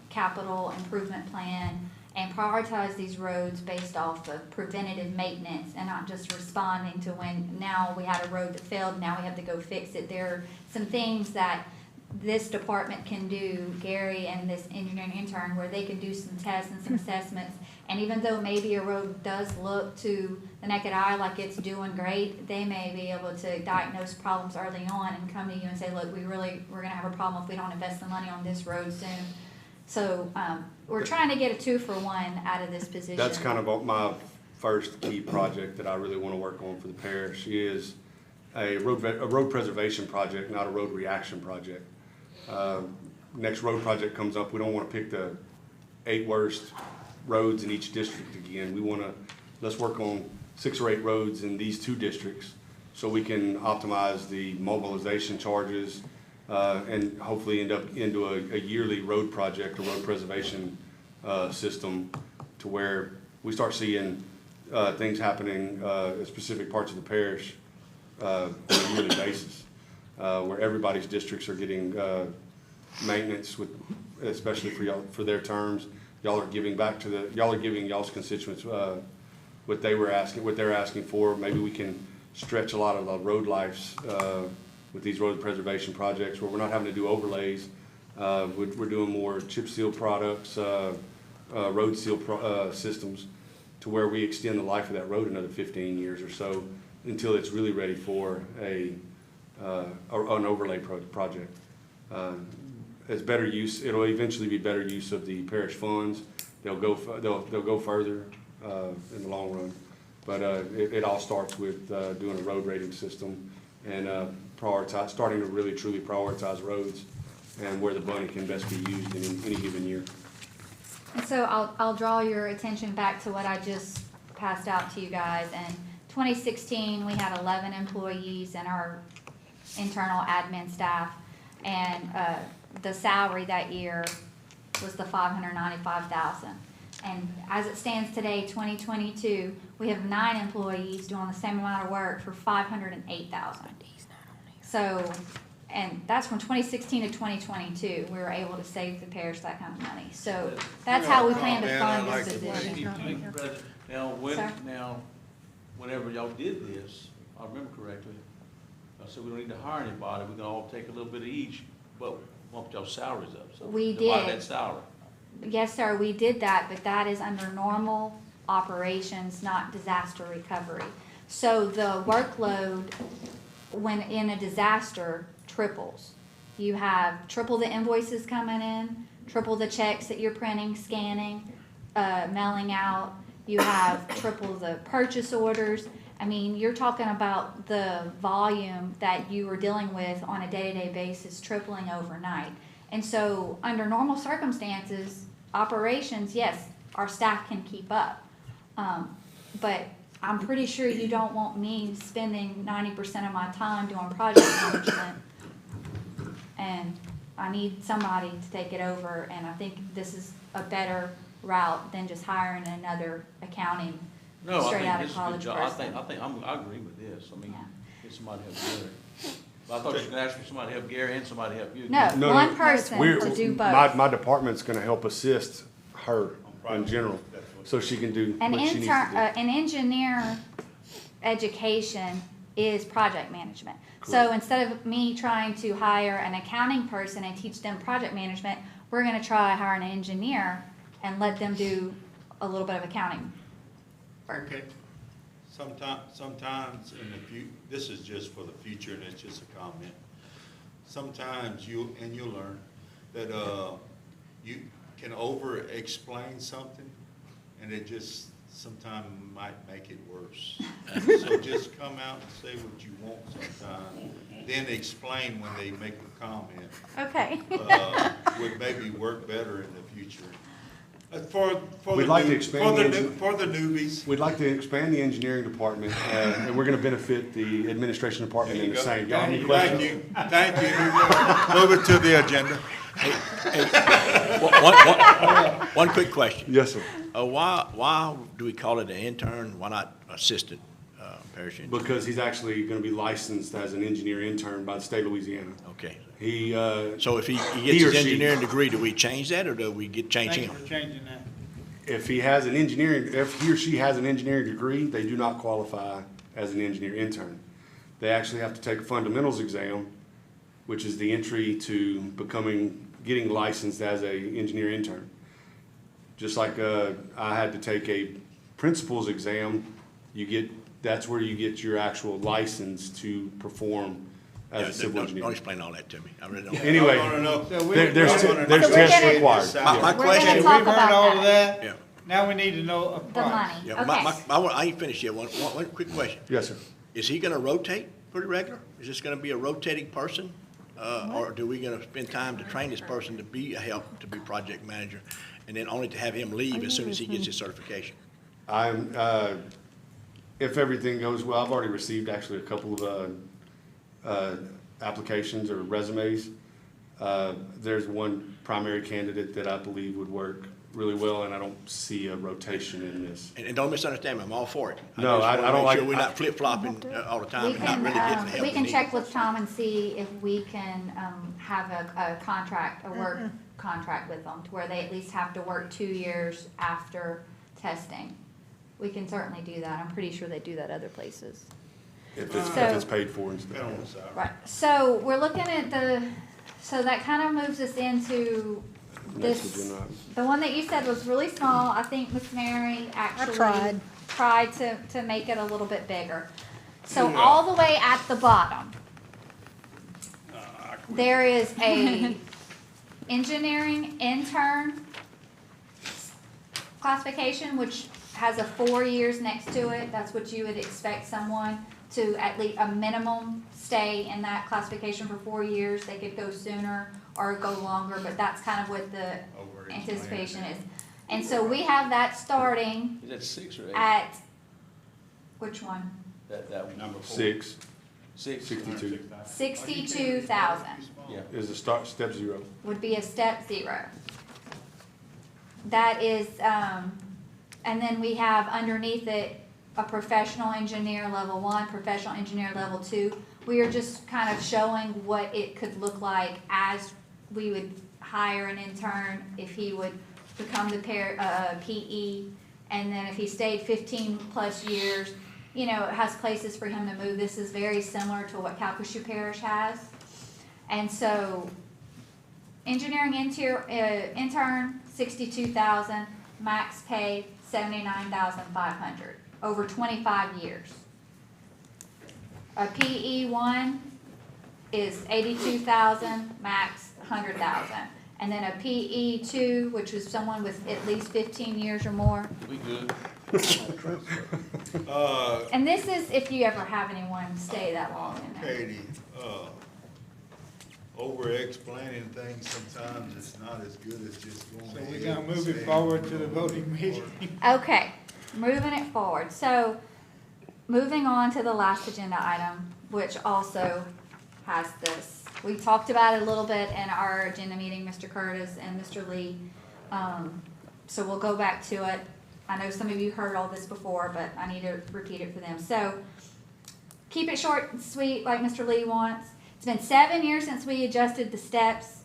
capital improvement plan, and prioritize these roads based off of preventative maintenance and not just responding to when now we had a road that failed, now we have to go fix it. There are some things that this department can do, Gary and this engineering intern, where they can do some tests and some assessments. And even though maybe a road does look to the naked eye like it's doing great, they may be able to diagnose problems early on and come to you and say, look, we're gonna have a problem if we don't invest the money on this road soon. So we're trying to get a 2-for-1 out of this position. That's kind of my first key project that I really want to work on for the parish is a road preservation project, not a road reaction project. Next road project comes up, we don't want to pick the 8 worst roads in each district again. We want to, let's work on 6 or 8 roads in these 2 districts so we can optimize the mobilization charges, and hopefully end up into a yearly road project or road preservation system, to where we start seeing things happening in specific parts of the parish on a yearly basis, where everybody's districts are getting maintenance, with, especially for y'all, for their terms. Y'all are giving back to y'all are giving y'all's constituents what they're asking for. Maybe we can stretch a lot of the road lives with these road preservation projects, where we're not having to do overlays. We're doing more chip seal products, road seal systems, to where we extend the life of that road another 15 years or so until it's really ready for an overlay project. It's better use. It'll eventually be better use of the parish funds. They'll go further in the long run. But it all starts with doing a road rating system and starting to really truly prioritize roads and where the money can best be used in any given year. And so I'll draw your attention back to what I just passed out to you guys. In 2016, we had 11 employees in our internal admin staff, and the salary that year was the $595,000. And as it stands today, 2022, we have 9 employees doing the same amount of work for $508,000. So, and that's from 2016 to 2022, we were able to save the parish that kind of money. So that's how we plan to Man, fund I like this the way position. Mr. President, Now, Sir? whenever y'all did this, if I remember correctly, I said we don't need to hire anybody, we can all take a little bit of each, but bump y'all salaries up, so. We divide did. that salary. Yes, sir, we did that, but that is under normal operations, not disaster recovery. So the workload, when in a disaster, triples. You have triple the invoices coming in, triple the checks that you're printing, scanning, mailing out. You have triple the purchase orders. I mean, you're talking about the volume that you are dealing with on a day-to-day basis tripling overnight. And so, under normal circumstances, operations, yes, our staff can keep up. But I'm pretty sure you don't want me spending 90% of my time doing project management. And I need somebody to take it over, and I think this is a better route than just hiring another accounting No, I straight think out this of is a good college job, person. I agree with this, I mean, Yeah. get somebody to help Gary. But I thought you were gonna ask for somebody to help Gary and somebody to help you. No, No, one no, person We're, to do my, both. my department's gonna help assist her in general, so she can do An what she needs intern, to do. an engineer education is project management. So instead of me trying to hire an accounting person and teach them project management, we're gonna try hire an engineer and let them do a little bit of accounting work. Okay. Sometimes in the this is just for the future and it's just a comment. Sometimes you'll learn that, you can over-explain something and it just sometimes might make it worse. So just come out and say what you want sometimes, then explain when they make a comment. Okay. Would maybe work better in the future. For We'd like to expand for the newbies. We'd like to expand the engineering department, and we're gonna benefit the administration department in the same. Y'all have any questions? Thank you. Move it to the agenda. One quick question. Yes, sir. Why do we call it an intern? Why not assistant parish engineer? Because he's actually gonna be licensed as an engineer intern by the state of Louisiana. Okay. He, So if he He gets or his she. engineering degree, do we change that or do we change Thank you him? for changing that. if he has an engineering, if he or she has an engineering degree, they do not qualify as an engineer intern. They actually have to take a fundamentals exam, which is the entry to getting licensed as a engineer intern. Just like, I had to take a principals exam, that's where you get your actual license to perform as a civil Don't engineer. explain all that to me. I really don't. Anyway, No. So we- there's we're- there's So we're tests gonna- required. My We're gonna question, We've talk heard about all of that. that. Yeah. Now we need to know a The price. money, yeah, okay. I ain't finished yet. One quick question. Yes, sir. Is he gonna rotate pretty regular? Is this gonna be a rotating person? Or do we gonna spend time to train this person to be a help, to be project manager, and then only to have him leave as soon as he gets his certification? I'm, if everything goes well, I've already received actually a couple of applications or resumes. There's one primary candidate that I believe would work really well, and I don't see a rotation in this. And don't misunderstand me, I'm all for it. No, just I wanna don't make like- sure we're not flip-flopping all the time We and not really getting the help we can need. check with Tom and see if we can, have a contract, a work contract with them, to where they at least have to work 2 years after testing. We can certainly do that, I'm pretty sure they do that other places. If So- it's paid for and Depend on the stuff. salary. Right, so we're looking at so that kind of moves us into Next this, agenda item. the one that you said was really small. I think Miss Mary actually tried. to make it a little bit bigger. So all the way at the bottom, there is a engineering intern classification, which has a 4 years next to it. That's what you would expect someone to at least a minimum stay in that classification for 4 years. They could go sooner or go longer, but that's kind of what the anticipation is. And so we have that starting Is that 6 or 8? at, which one? That one. Number 4. 6, 6. 62 62,000 Yeah. is step 0. would be a step 0. that is, and then we have underneath it a professional engineer level 1, professional engineer level 2. We are just kind of showing what it could look like as we would hire an intern, if he would become the PE, and then if he stayed 15 plus years, you know, it has places for him to move. This is very similar to what Calcasieu Parish has. And so, engineering intern, 62,000, max pay, 79,500, over 25 years. A PE 1 is 82,000, max 100,000. And then a PE 2, which is someone with at least 15 years or more. We good? And this is if you ever have anyone stay that long in there. Katie, over-explaining things sometimes it's not as good as just going So ahead. we're gonna and move it saying, forward you to the know, voting meeting. Okay, moving it forward. So, moving on to the last agenda item, which also has this. We talked about it a little bit in our agenda meeting, Mr. Curtis and Mr. Lee. So we'll go back to it. I know some of you heard all this before, but I need to repeat it for them. So, keep it short and sweet like Mr. Lee wants. It's been 7 years since we adjusted the steps.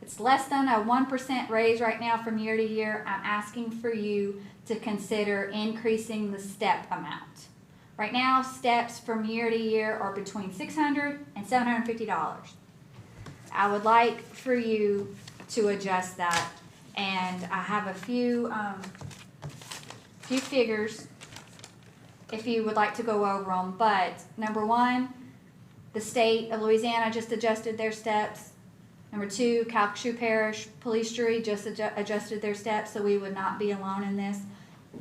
It's less than a 1% raise right now from year to year. I'm asking for you to consider increasing the step amount. Right now, steps from year to year are between $600 and $750. I would like for you to adjust that, and I have a few figures if you would like to go over them. But number one, the state of Louisiana just adjusted their steps. Number two, Calcasieu Parish Police Jury just adjusted their steps, so we would not be alone in this.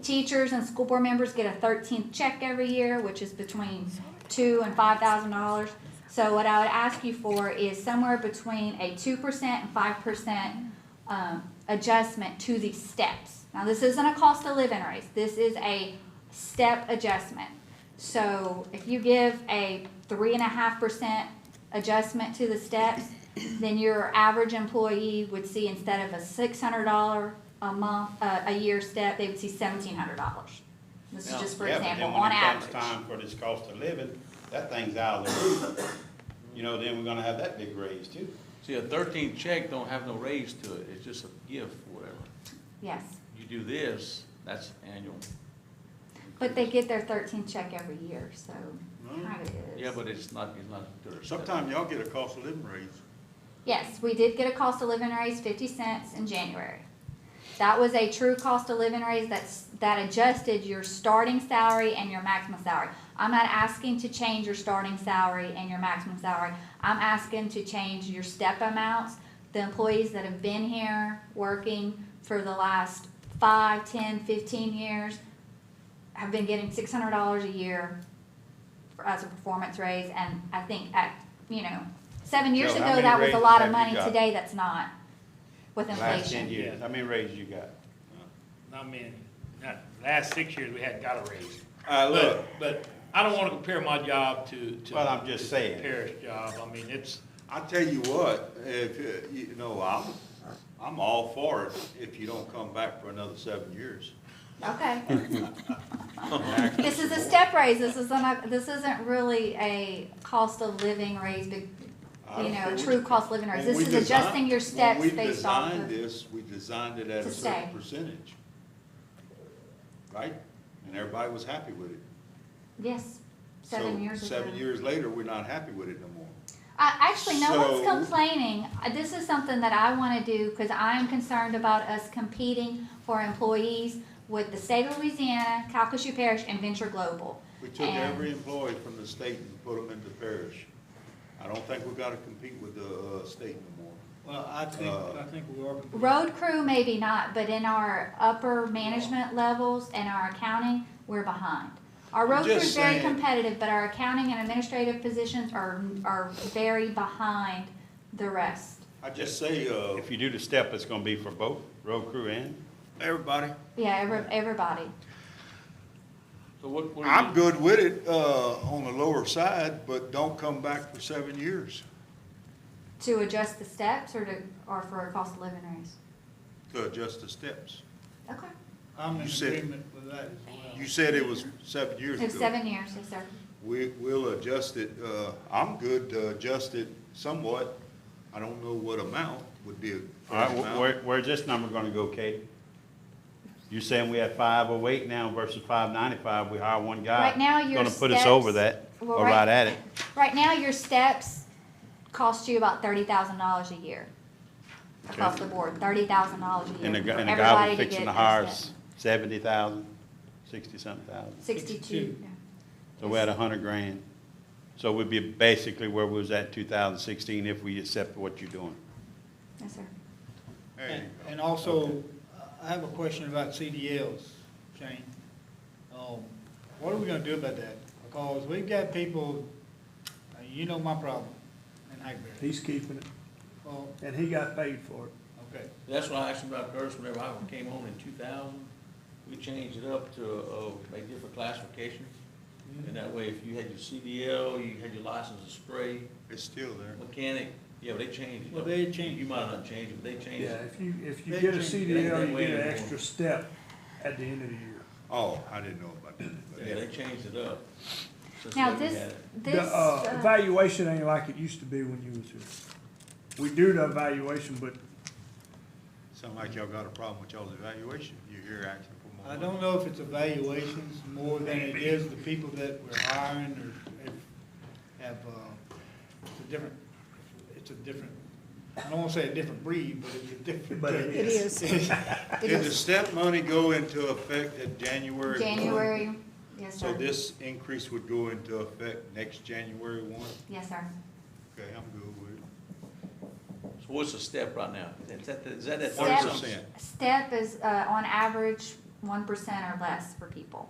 Teachers and school board members get a 13th check every year, which is between $2,000 and $5,000. So what I would ask you for is somewhere between a 2% and 5% adjustment to the steps. Now, this isn't a cost of living raise. This is a step adjustment. So if you give a 3.5% adjustment to the steps, then your average employee would see, instead of a $600 a month, a year step, they would see $1,700. This is just for example, on average. But then when it comes time for this cost of living, that thing's out of the roof. You know, then we're gonna have that big raise too. See, a 13 check don't have no raise to it, it's just a gift, whatever. Yes, You do this, that's annual. but they get their 13th check every year, so No. kind of is. Yeah, but it's not good. Sometimes y'all get a cost of living raise. Yes, we did get a cost of living raise, 50 cents in January. That was a true cost of living raise that adjusted your starting salary and your maximum salary. I'm not asking to change your starting salary and your maximum salary. I'm asking to change your step amounts. The employees that have been here working for the last 5, 10, 15 years have been getting $600 a year as a performance raise. And I think 7 years So how ago, many that was a raises lot have of you money. got? Today, that's not with Last 10 inflation. years, how many raises you got? Not many. Not, last 6 years, we hadn't got a raise. Look, But I don't wanna compare my job to. Well, I'm just saying. Parish job. I mean, it's, I tell you what, if, I'm all for it if you don't come back for another 7 years. Okay. This is a step raise. This isn't really a cost of living raise, I don't care true what- cost of living raise. when This we is adjusting your steps When we based off designed of. this, we designed it at To a stay. certain percentage. Right? And everybody was happy with it. Yes, 7 years ago. 7 years later, we're not happy with it no more. Actually, no one's So- complaining. This is something that I wanna do, cause I'm concerned about us competing for employees with the state of Louisiana, Calcasieu Parish, and Venture Global. We took And- every employee from the state and put them into Parish. I don't think we gotta compete with the state no more. Well, I think we are. Road crew, maybe not, but in our upper management levels and our accounting, we're behind. Our road crew Just is very saying. competitive, but our accounting and administrative positions are very behind the rest. I just say, if you do the step, it's gonna be for both road crew and? everybody, Yeah, everybody. So what do I'm you, good with it, on the lower side, but don't come back for 7 years To adjust the steps or for a cost of living raise? to adjust the steps. Okay. I'm in You said- agreement with that as well. You said it was 7 years ago. It's 7 years, yes, sir. We'll adjust it, I'm good to adjust it somewhat. I don't know what amount would be a All fair right, amount. where's this number gonna go, Katie? You saying we had 508 now versus 595, we hire one guy. Right now, your Gonna put us over steps- that, well, or right- right at it. Right now, your steps cost you about $30,000 a year. Across Okay. the board, $30,000 a year. And the for guy everybody we're to fixing get to their hire steps. is 70,000, 60-something thousand. 62. yeah. So we're at 100 grand. So we'd be basically where we was at 2016 if we accept what you're doing. Yes, sir. There you And, go. and also, I have a question about CDLs, Shane. What are we gonna do about that? Because we've got people, you know my problem in Hackberry. He's keeping it, Well, and he got paid for it. okay. That's what I asked him about first, whenever I came on in 2000, we changed it up to, a different classification. And that way, if you had your CDL, you had your license to spray, It's still there. mechanic, yeah, they changed it. Well, they changed You might not change it, but they changed Yeah, it. if you They get a changed it. CDL, That you way get an anymore. extra step at the end of the year. Oh, I didn't know about that. Yeah, they changed it up. since Now, we this, had it. The, this, evaluation ain't like it used to be when you was here. We do the evaluation, but Sound like y'all got a problem with y'all's evaluation. You're here asking for more I money. don't know if it's evaluations more than it is the people that we're hiring or have, it's a different, I don't wanna say a different breed, but it's a different. But it It is. It Did the is. step money go into effect at January 1? January, yes, So sir. this increase would go into effect next January 1? Yes, sir. Okay, I'm good with it. So what's the step right now? Is that that Step- 30%? Step is, on average, 1% or less for people.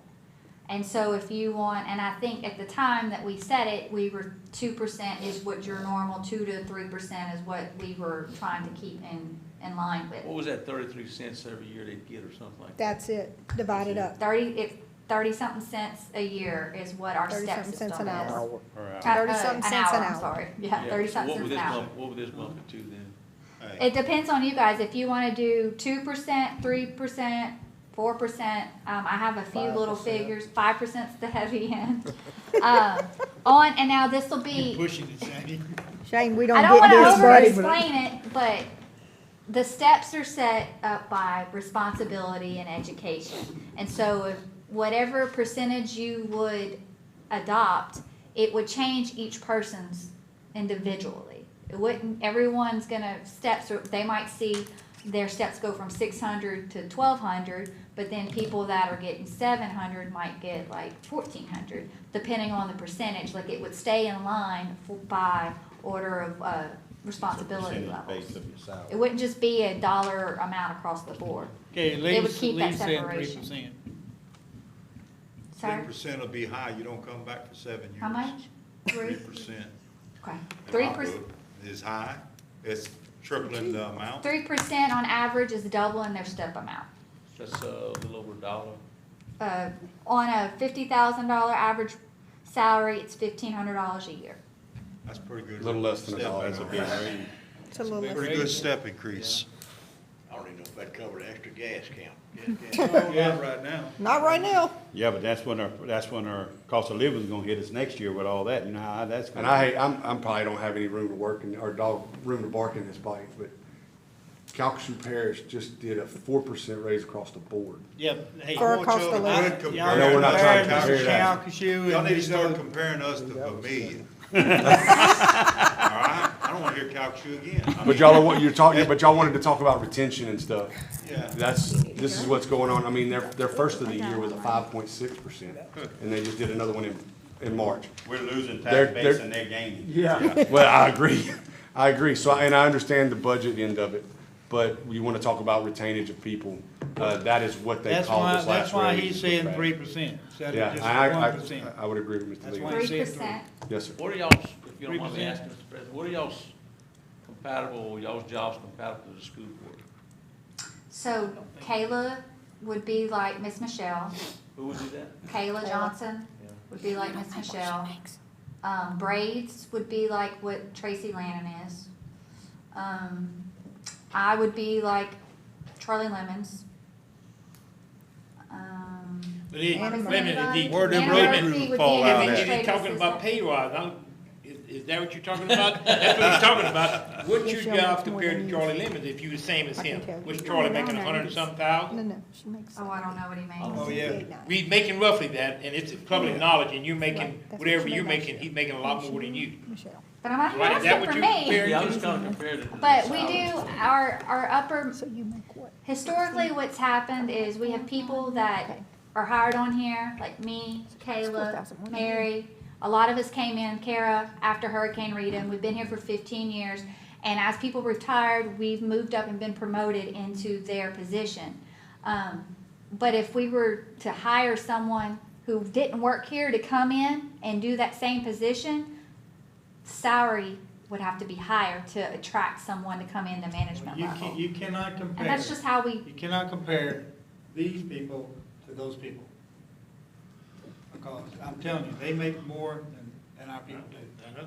And so if you want, and I think at the time that we said it, we were 2% is what your normal, 2 to 3% is what we were trying to keep in line with. What was that 33 cents every year they'd get or something like that? That's it, divided up. 30-something cents a year is what our step 30-something system is. cents an hour. Per hour. 30-something cents an I'm hour. sorry, yeah, Yeah, 30-something so cents an hour. What would this bump it to then? Hey, It depends on you guys, if you wanna do 2%, 3%, 4%, I have a few little 5%. figures, 5%'s the heavy end. And now this'll You're be, pushing it, Shane. Shane, we I don't don't wanna get this, buddy. over-explain it, but the steps are set up by responsibility and education. And so if whatever percentage you would adopt, it would change each person's individually. It wouldn't, everyone's gonna they might see their steps go from 600 to 1,200, but then people that are getting 700 might get like 1,400, depending on the percentage. Like it would stay in line by order of responsibility Percentage levels. base of your salary. It wouldn't just be a dollar amount across the board. Okay, It would Lee's, keep that Lee's saying separation. 3%. Sorry, 3% will be high. You don't come back for 7 years. how much? 3%. Okay, In 3%. my book, is high. It's tripling the amount. 3% on average is doubling their step amount. That's a little over $1. On a $50,000 average salary, it's $1,500 a year. That's pretty good. A little less than a step. dollar That's a an big hour. raise. It's a little less. Pretty good step increase. I don't even know if that covered the extra gas count. Yeah, right now. Not right now. Yeah, but that's when our cost of living is gonna hit us next year with all that, you know how that's And gonna. I'm probably don't have any room to work or room to bark in this bite, but Calcasieu Parish just did a 4% raise across the board. Yeah, hey. For I a want cost y'all of to living. quit comparing Y'all No, we're not trying to comparing compare that. Calcasieu Y'all and need to these start other- comparing us to Vermillion. All right? I don't wanna hear Calcasieu again. I But mean, y'all wanted to talk about retention and stuff. Yeah. This is what's going on. I mean, their first of the year was a 5.6%, and they just did another one in March. We're losing They're- tax base they're- and they're gaining. Yeah. Well, I agree. I agree. So, and I understand the budget end of it, but you want to talk about retainage of people. That is what they That's called why, this that's last why raise. he's saying 3% instead Yeah, of just I 1%. would agree with Mr. That's Lee. why he said 3%. Yes, sir. What are y'all's, if you don't mind me 3%? asking, Mr. President, what are y'all's jobs compatible to the school board? So Kayla would be like Miss Michelle. Who would do that? Kayla Johnson would be like Miss Michelle. Braids would be like what Tracy Lannon is. I would be like Charlie Lemons. But it, And wait a minute, the, Where them And road Murphy crews would fall be an out if at? you're administrative talking about assistant. pay rise, is that what you're talking about? That's what he's talking about. What's Yes, your y'all job make more compared than to you. Charlie Lemons if you the same as I can him? tell you. Was Charlie No, making no, 100 and some thousand? No, she makes. Oh, I don't know what he means. Oh, yeah. We making roughly that, and it's public knowledge, and you're making, Right, that's what whatever she you're made last making, year. he's making a lot more than you. Michelle. But I'm not here Right, is that asking what for you're me. comparing Yeah, I'm to? just kind of compared to. But we do, our upper, So you make what? historically what's happened is we have people that are hired on here, like me, Kayla, 4,100. Mary. A lot of us came in, Kara, after Hurricane Rita, and we've been here for 15 years. And as people retired, we've moved up and been promoted into their position. But if we were to hire someone who didn't work here to come in and do that same position, salary would have to be higher to attract someone to come into management level. You cannot compare. And that's just how we, You cannot compare these people to those people. Because I'm telling you, they make more than our people do. I know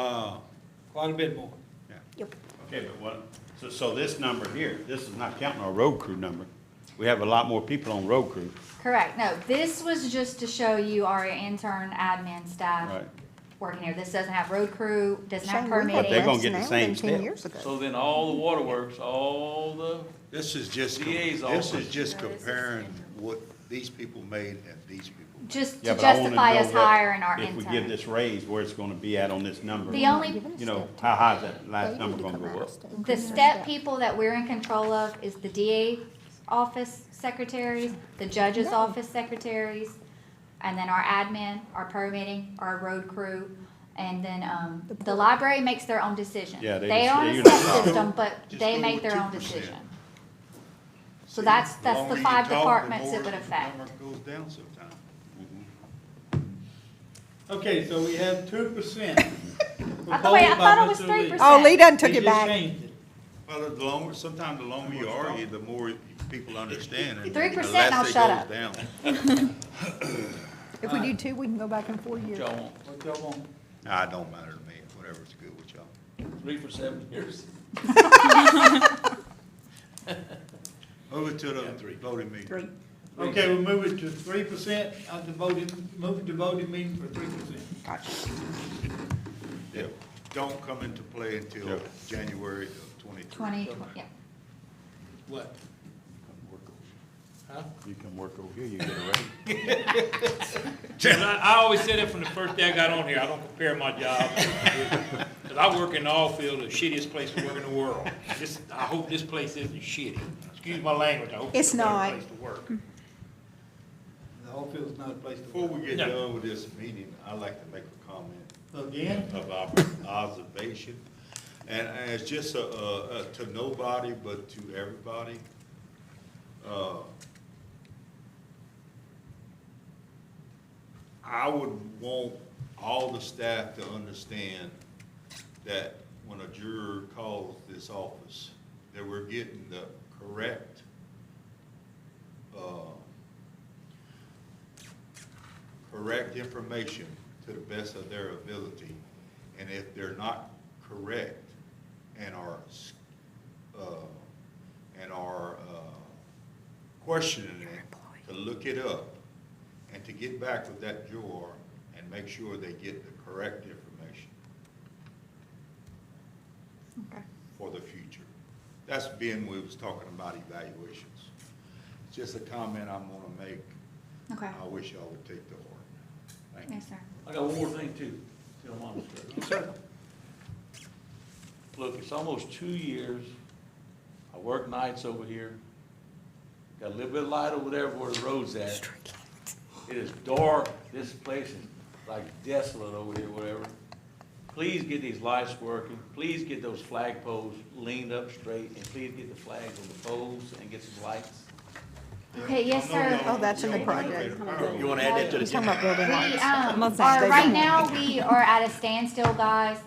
that. Quite a bit more. Okay, but what, so this number here, this is not counting our road crew number. We have a lot more people on road crew. correct, no, this was just to show you our intern admin staff Right. working here. This doesn't have road crew, doesn't have Shane, we have But they're permitting. gonna less get the now same than 10 step. years ago. So then all the waterworks, all the, This is just, DA's this office. is just comparing what these people made and these people. Just Yeah, to but I wanna justify know us what- hiring our If we give intern. this raise, where it's gonna be at on this number. The only, You know, how high is that last number gonna go up? the step people that we're in control of is the DA office secretaries, the judge's No. office secretaries, and then our admin, our permitting, our road crew, and then, the library makes their own decision. Yeah, they They just- are on you're a not- step system, but Just they go make with their own 2%. decision. So See, that's the longer you 5 talk, departments the it more would the affect. number goes down sometimes. Okay, so we have 2%. I thought it was 3%. Oh, Lee done took it back. Well, the longer, sometimes the longer you argue, the more people understand. and 3% the less and I'll it shut goes up. down. If we do 2, we can go back in 4 years. y'all want What y'all want? Nah, it don't matter to me, whatever's good with y'all. 3 for 7 years. Move it to the voting meeting. 3. Okay, we'll move it to 3% of the voting, move it to voting meeting for 3%. Gotcha. Yeah, don't come into play until Yeah. January of 23. 20, yeah. What? Huh? You can work over here, you get a raise. I always said it from the first day I got on here, I don't compare my job. Because I work in the oil field, the shittiest place to work in the world. I hope this place isn't shitty. Excuse my language, I hope It's it's a better not. place to work. The whole field's not a place to Before work. we get No. done with this meeting, I'd like to make a comment Again? of observation. And it's just to nobody, but to everybody. I would want all the staff to understand that when a juror calls this office, that we're getting the correct, correct information to the best of their ability. And if they're not correct and are questioning it, to look it up and to get back with that juror and make sure they get the correct information Okay. for the future. That's being, we was talking about evaluations. It's just a comment I'm gonna make. Okay. I wish y'all would take the heart. Thank you. Yes, sir. I got one more thing too, if you don't mind, Mr. President. Look, it's almost 2 years. I work nights over here. Got a little bit of light over there where the road's at. It is dark. This place is like desolate over here, whatever. Please get these lights working. Please get those flag poles leaned up straight, and please get the flags on the poles and get some lights. Okay, yes, sir. Oh, that's in the project. You wanna add that to the He's talking about building We, lights. right now, we are at a standstill, guys.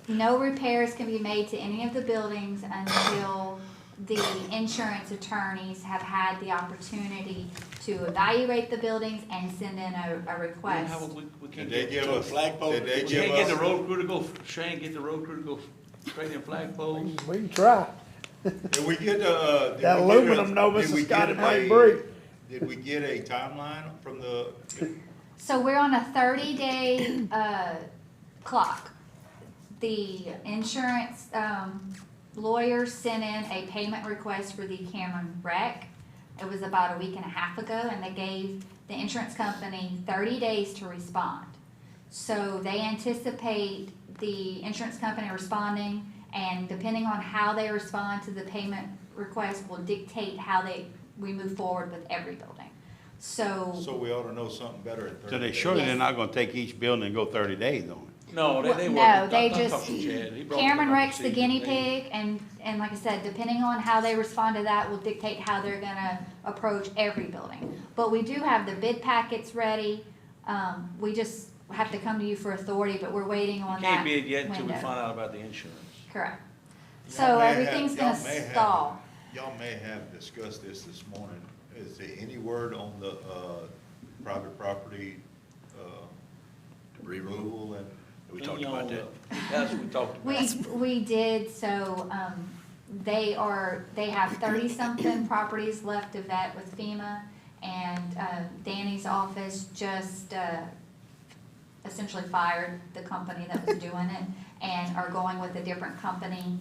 No repairs can be made to any of the buildings until the insurance attorneys have had the opportunity to evaluate the buildings and send in a request. We Did can't they get, give us, flagpole? did they we give can't get the us, road crew to go, Shane, get the road crew to go straight in flag poles. We can try. Did we get, That aluminum know Mrs. Scotty might break. Did we get a timeline from the, So we're on a 30-day clock. The insurance lawyer sent in a payment request for the Cameron wreck. It was about a week and a half ago, and they gave the insurance company 30 days to respond. So they anticipate the insurance company responding, and depending on how they respond to the payment request will dictate how we move forward with every building. So we ought to know something better in 30 So they days. surely Yes. they're not gonna take each building and go 30 days on it. No, they work. No, they I talked just, to Chad. He brought Cameron up a Rex the guinea procedure. pig, and like I said, depending on how they respond to that will dictate how they're gonna approach every building. But we do have the bid packets ready, we just have to come to you for authority, but we're waiting You on that can't bid yet until we window. find out about the insurance. Correct. Y'all So may have- everything's gonna y'all may have- stall. Y'all may have discussed this morning. Is there any word on the, private property, removal and? We talked about that. That's what we talked about. We did, so, they have 30-something properties left to vet with FEMA, and, Danny's office just, essentially fired the company that was doing it, and are going with a different company,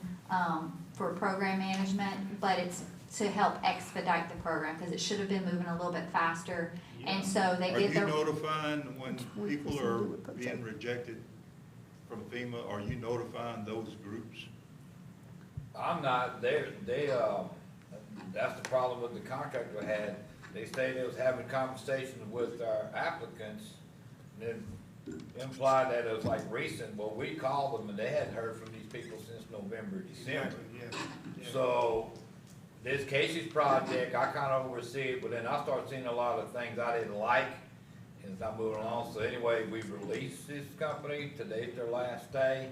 for program management, but it's to help expedite the program, because it should have been moving a little bit faster, and so they Are did you their. notifying when people are being rejected from FEMA, are you notifying those groups? I'm not, that's the problem with the contractor we had. They stated they was having conversations with our applicants, and then implied that it was like recent. Well, we called them and they hadn't heard from these people since November, December. Yeah. So, this Casey's project, I kinda oversee it, but then I started seeing a lot of things I didn't like, and it's not moving along. So anyway, we've released this company, today's their last day.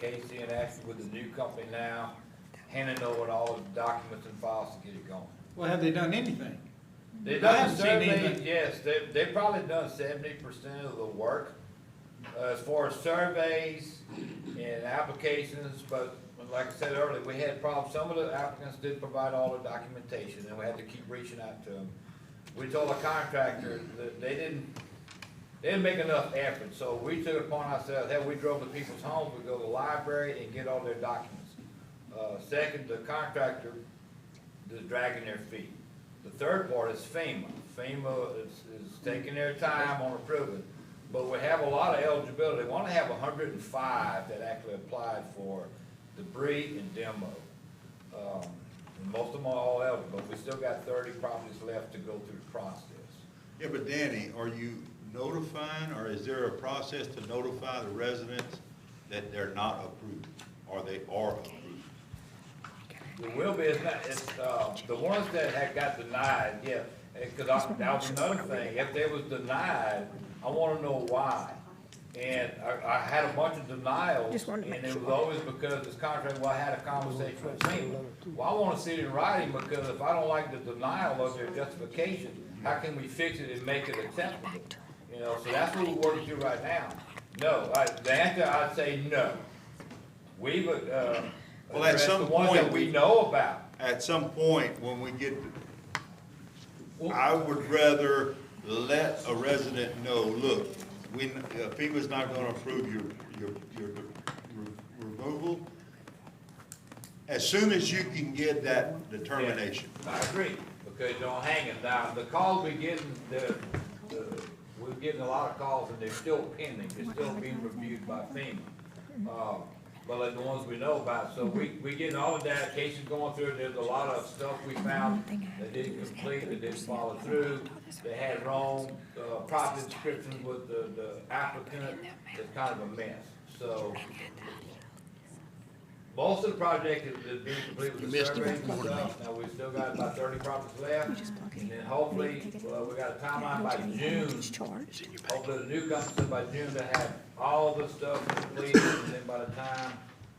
Casey and Ashley with the new company now, handing over all the documents and files to get it going. Well, have they done anything? They've I done haven't seen surveys, anything. yes, they've probably done 70% of the work. As far as surveys and applications, but like I said earlier, we had problems. Some of the applicants did provide all the documentation, and we had to keep reaching out to them. We told a contractor that they didn't make enough effort, so we took it upon ourselves, hey, we drove to people's homes, we go to the library and get all their documents. Second, the contractor is dragging their feet. The third part is FEMA. FEMA is taking their time on approving, but we have a lot of eligibility. We want to have 105 that actually applied for debris and demo. And most of them are all eligible. We still got 30 properties left to go through the process. Yeah, but Danny, are you notifying, or is there a process to notify the residents that they're not approved, or they are approved? There will be, it's the ones that had got denied, yeah, because that was another thing, if they was denied, I wanna know why. And I had a bunch of denials, Just wanted to and make it was sure. always because this contract, well, I had a conversation with FEMA. Well, I wanna see it in writing, because if I don't like the denial of their justification, how can we fix it and make it acceptable? You know, so that's what we're working through right now. No, the answer, I'd say no. We've, Well, at addressed some the ones that point, we know about. At some point, when we get, I would rather let a resident know, look, FEMA's not gonna approve your removal. As soon as you can get that determination. I agree, because you don't hang it. Now, the calls we're getting, we're getting a lot of calls and they're still pending, they're still being reviewed by FEMA. But like the ones we know about, so we getting all the data, cases going through, there's a lot of stuff we found that didn't complete, that didn't follow through. They had wrong, property descriptions with the applicant, it's kind of a mess, so. Most of the project is being completed with the surveys and stuff, now we've still got about 30 properties left. And then hopefully, we got a timeline by June. Hopefully the new company said by June to have all the stuff completed, and then by the time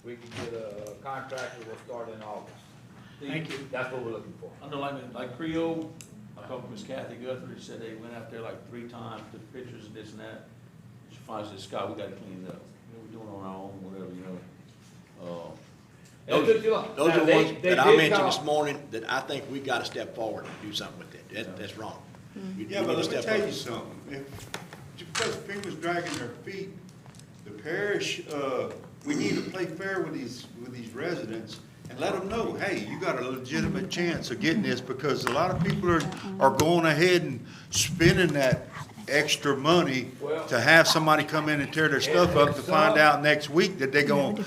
we can get a contractor, we'll start in August. Thank you. That's what we're looking for. I know like Creole, I talked to Miss Kathy Guthrie, she said they went out there like 3 times, took pictures of this and that. She finally said, Scott, we gotta clean it up. You know, we're doing it on our own, whatever, you know. It took too long. Those Now, are the they- ones they that I did mentioned call. this morning, that I think we gotta step forward and do something with that. That's wrong. We Yeah, need but to let me step tell you forward. something, if, because people's dragging their feet, the parish, we need to play fair with these residents and let them know, hey, you got a legitimate chance of getting this, because a lot of people are going ahead and spending that extra money to have somebody come in and tear their stuff up to find out next week that they're gonna,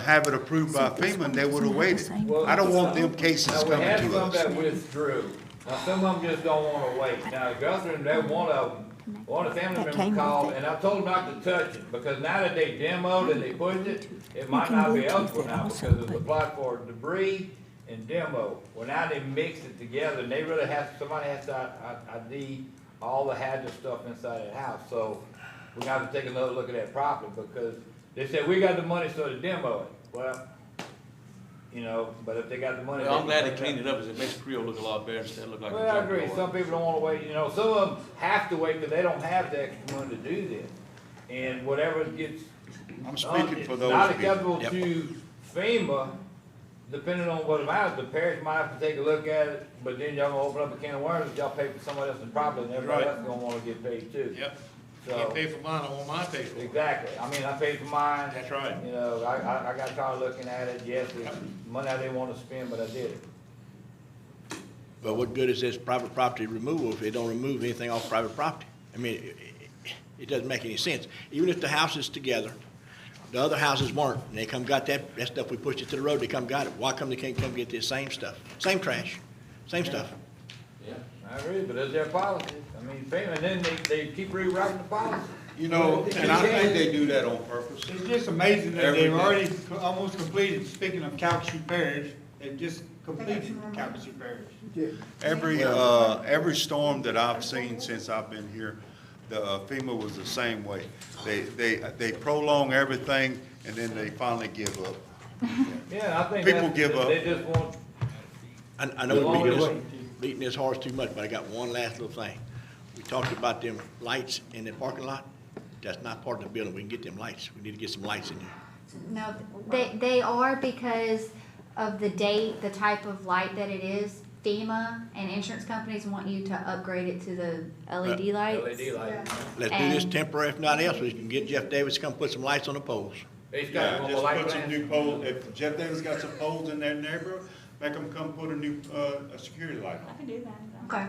have it approved by FEMA, and they would've waited. I don't want them cases Now, we coming had to some us. that withdrew. Now, some of them just don't wanna wait. Now, Guthrie, they're one of them. One of the family members called, and I told them not to touch it, because now that they demoed and they pushed it, it might not be eligible now, because it's applied for debris and demo. Well, now they mixed it together, and they really have, somebody has to ID all the hazardous stuff inside that house, so we have to take another look at that property, because they said, we got the money, so to demo it. Well, you know, but if they got the money. Well, I'm glad can they cleaned it up, because it makes Creole look a lot better instead of look like a Well, I agree, junkyard. some people don't wanna wait, you know, some of them have to wait, because they don't have the extra money to do this. And whatever gets I'm done, speaking it's for those not people. acceptable Yep. to FEMA, depending on what amount, the parish might have to take a look at it, but then y'all gonna open up a can of worms, if y'all pay for somebody else's property, and everybody Right. else gonna wanna get paid too. Yep. So, Can't pay for mine, I want mine paid for. exactly, I mean, I paid for mine. That's right. You know, I got tired of looking at it, yes, it's money I didn't wanna spend, but I did it. But what good is this private property removal if they don't remove anything off private property? I mean, it doesn't make any sense. Even if the house is together, the other houses weren't, and they come got that stuff, we pushed it to the road, they come got it. Why come they can't come get this same stuff? Same trash, same stuff. Yeah, I agree, but it's their policy. I mean, FEMA, and then they keep rewriting the policy. You know, and I think they do that on purpose. It's just amazing that Every they've day. already almost completed, speaking of Calcasieu Parish, they've just completed Calcasieu Parish. Every storm that I've seen since I've been here, the FEMA was the same way. They prolong everything, and then they finally give up. Yeah, I think People that's, give up. they just want, I know we're beating this horse too much, but I got one last little thing. We talked about them lights in the parking lot. That's not part of the building. We can get them lights. We need to get some lights in there. No, they are because of the date, the type of light that it is. FEMA and insurance companies want you to upgrade it to the LED lights. LED light. Let's do this And- temporary, if not else, we can get Jeff Davis to come put some lights on the poles. He's Yeah, got just light put some plans. new poles. If Jeff Davis got some poles in their neighborhood, make them come put a new, a security light on. I can do that. Okay.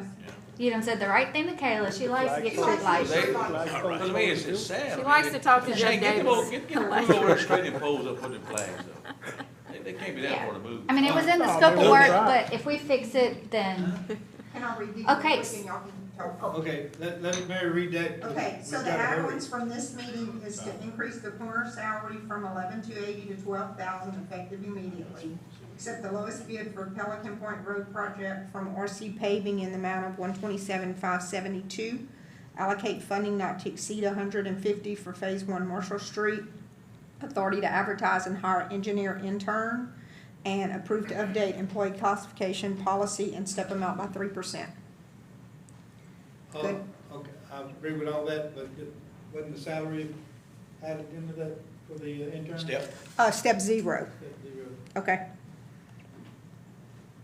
You done said the right thing to Kayla. She likes to get street lights. Because to me, it's sad. I She mean, likes to talk to Shane, Jeff get them Davis. over- Get them over there straightening poles up, putting flags up. They can't be that Yeah. far to move. I mean, it was in the scope of work, but if we fix it, then, Can I read these? Okay. real quick and y'all can talk? Okay, let Mary read that. 'cause Okay, so we've the gotta hurry. add-ons from this meeting is to increase the coroner salary from 11,280 to 12,000 effective immediately. Accept the lowest bid for Pelican Point Road project from RC Paving in the amount of 127,572. Allocate funding not to exceed 150 for Phase 1 Marshall Street. Authority to advertise and hire engineer intern. And approve to update employee classification policy and step amount by 3%. Good. Okay, I agree with all that, but wasn't the salary added into that for the intern? Step. Step 0. Step zero. Okay.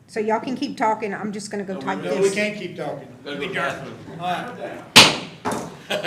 So y'all can keep talking, I'm just gonna go No, type we No, we this. can't keep talking. Gotta go to the bathroom. All right.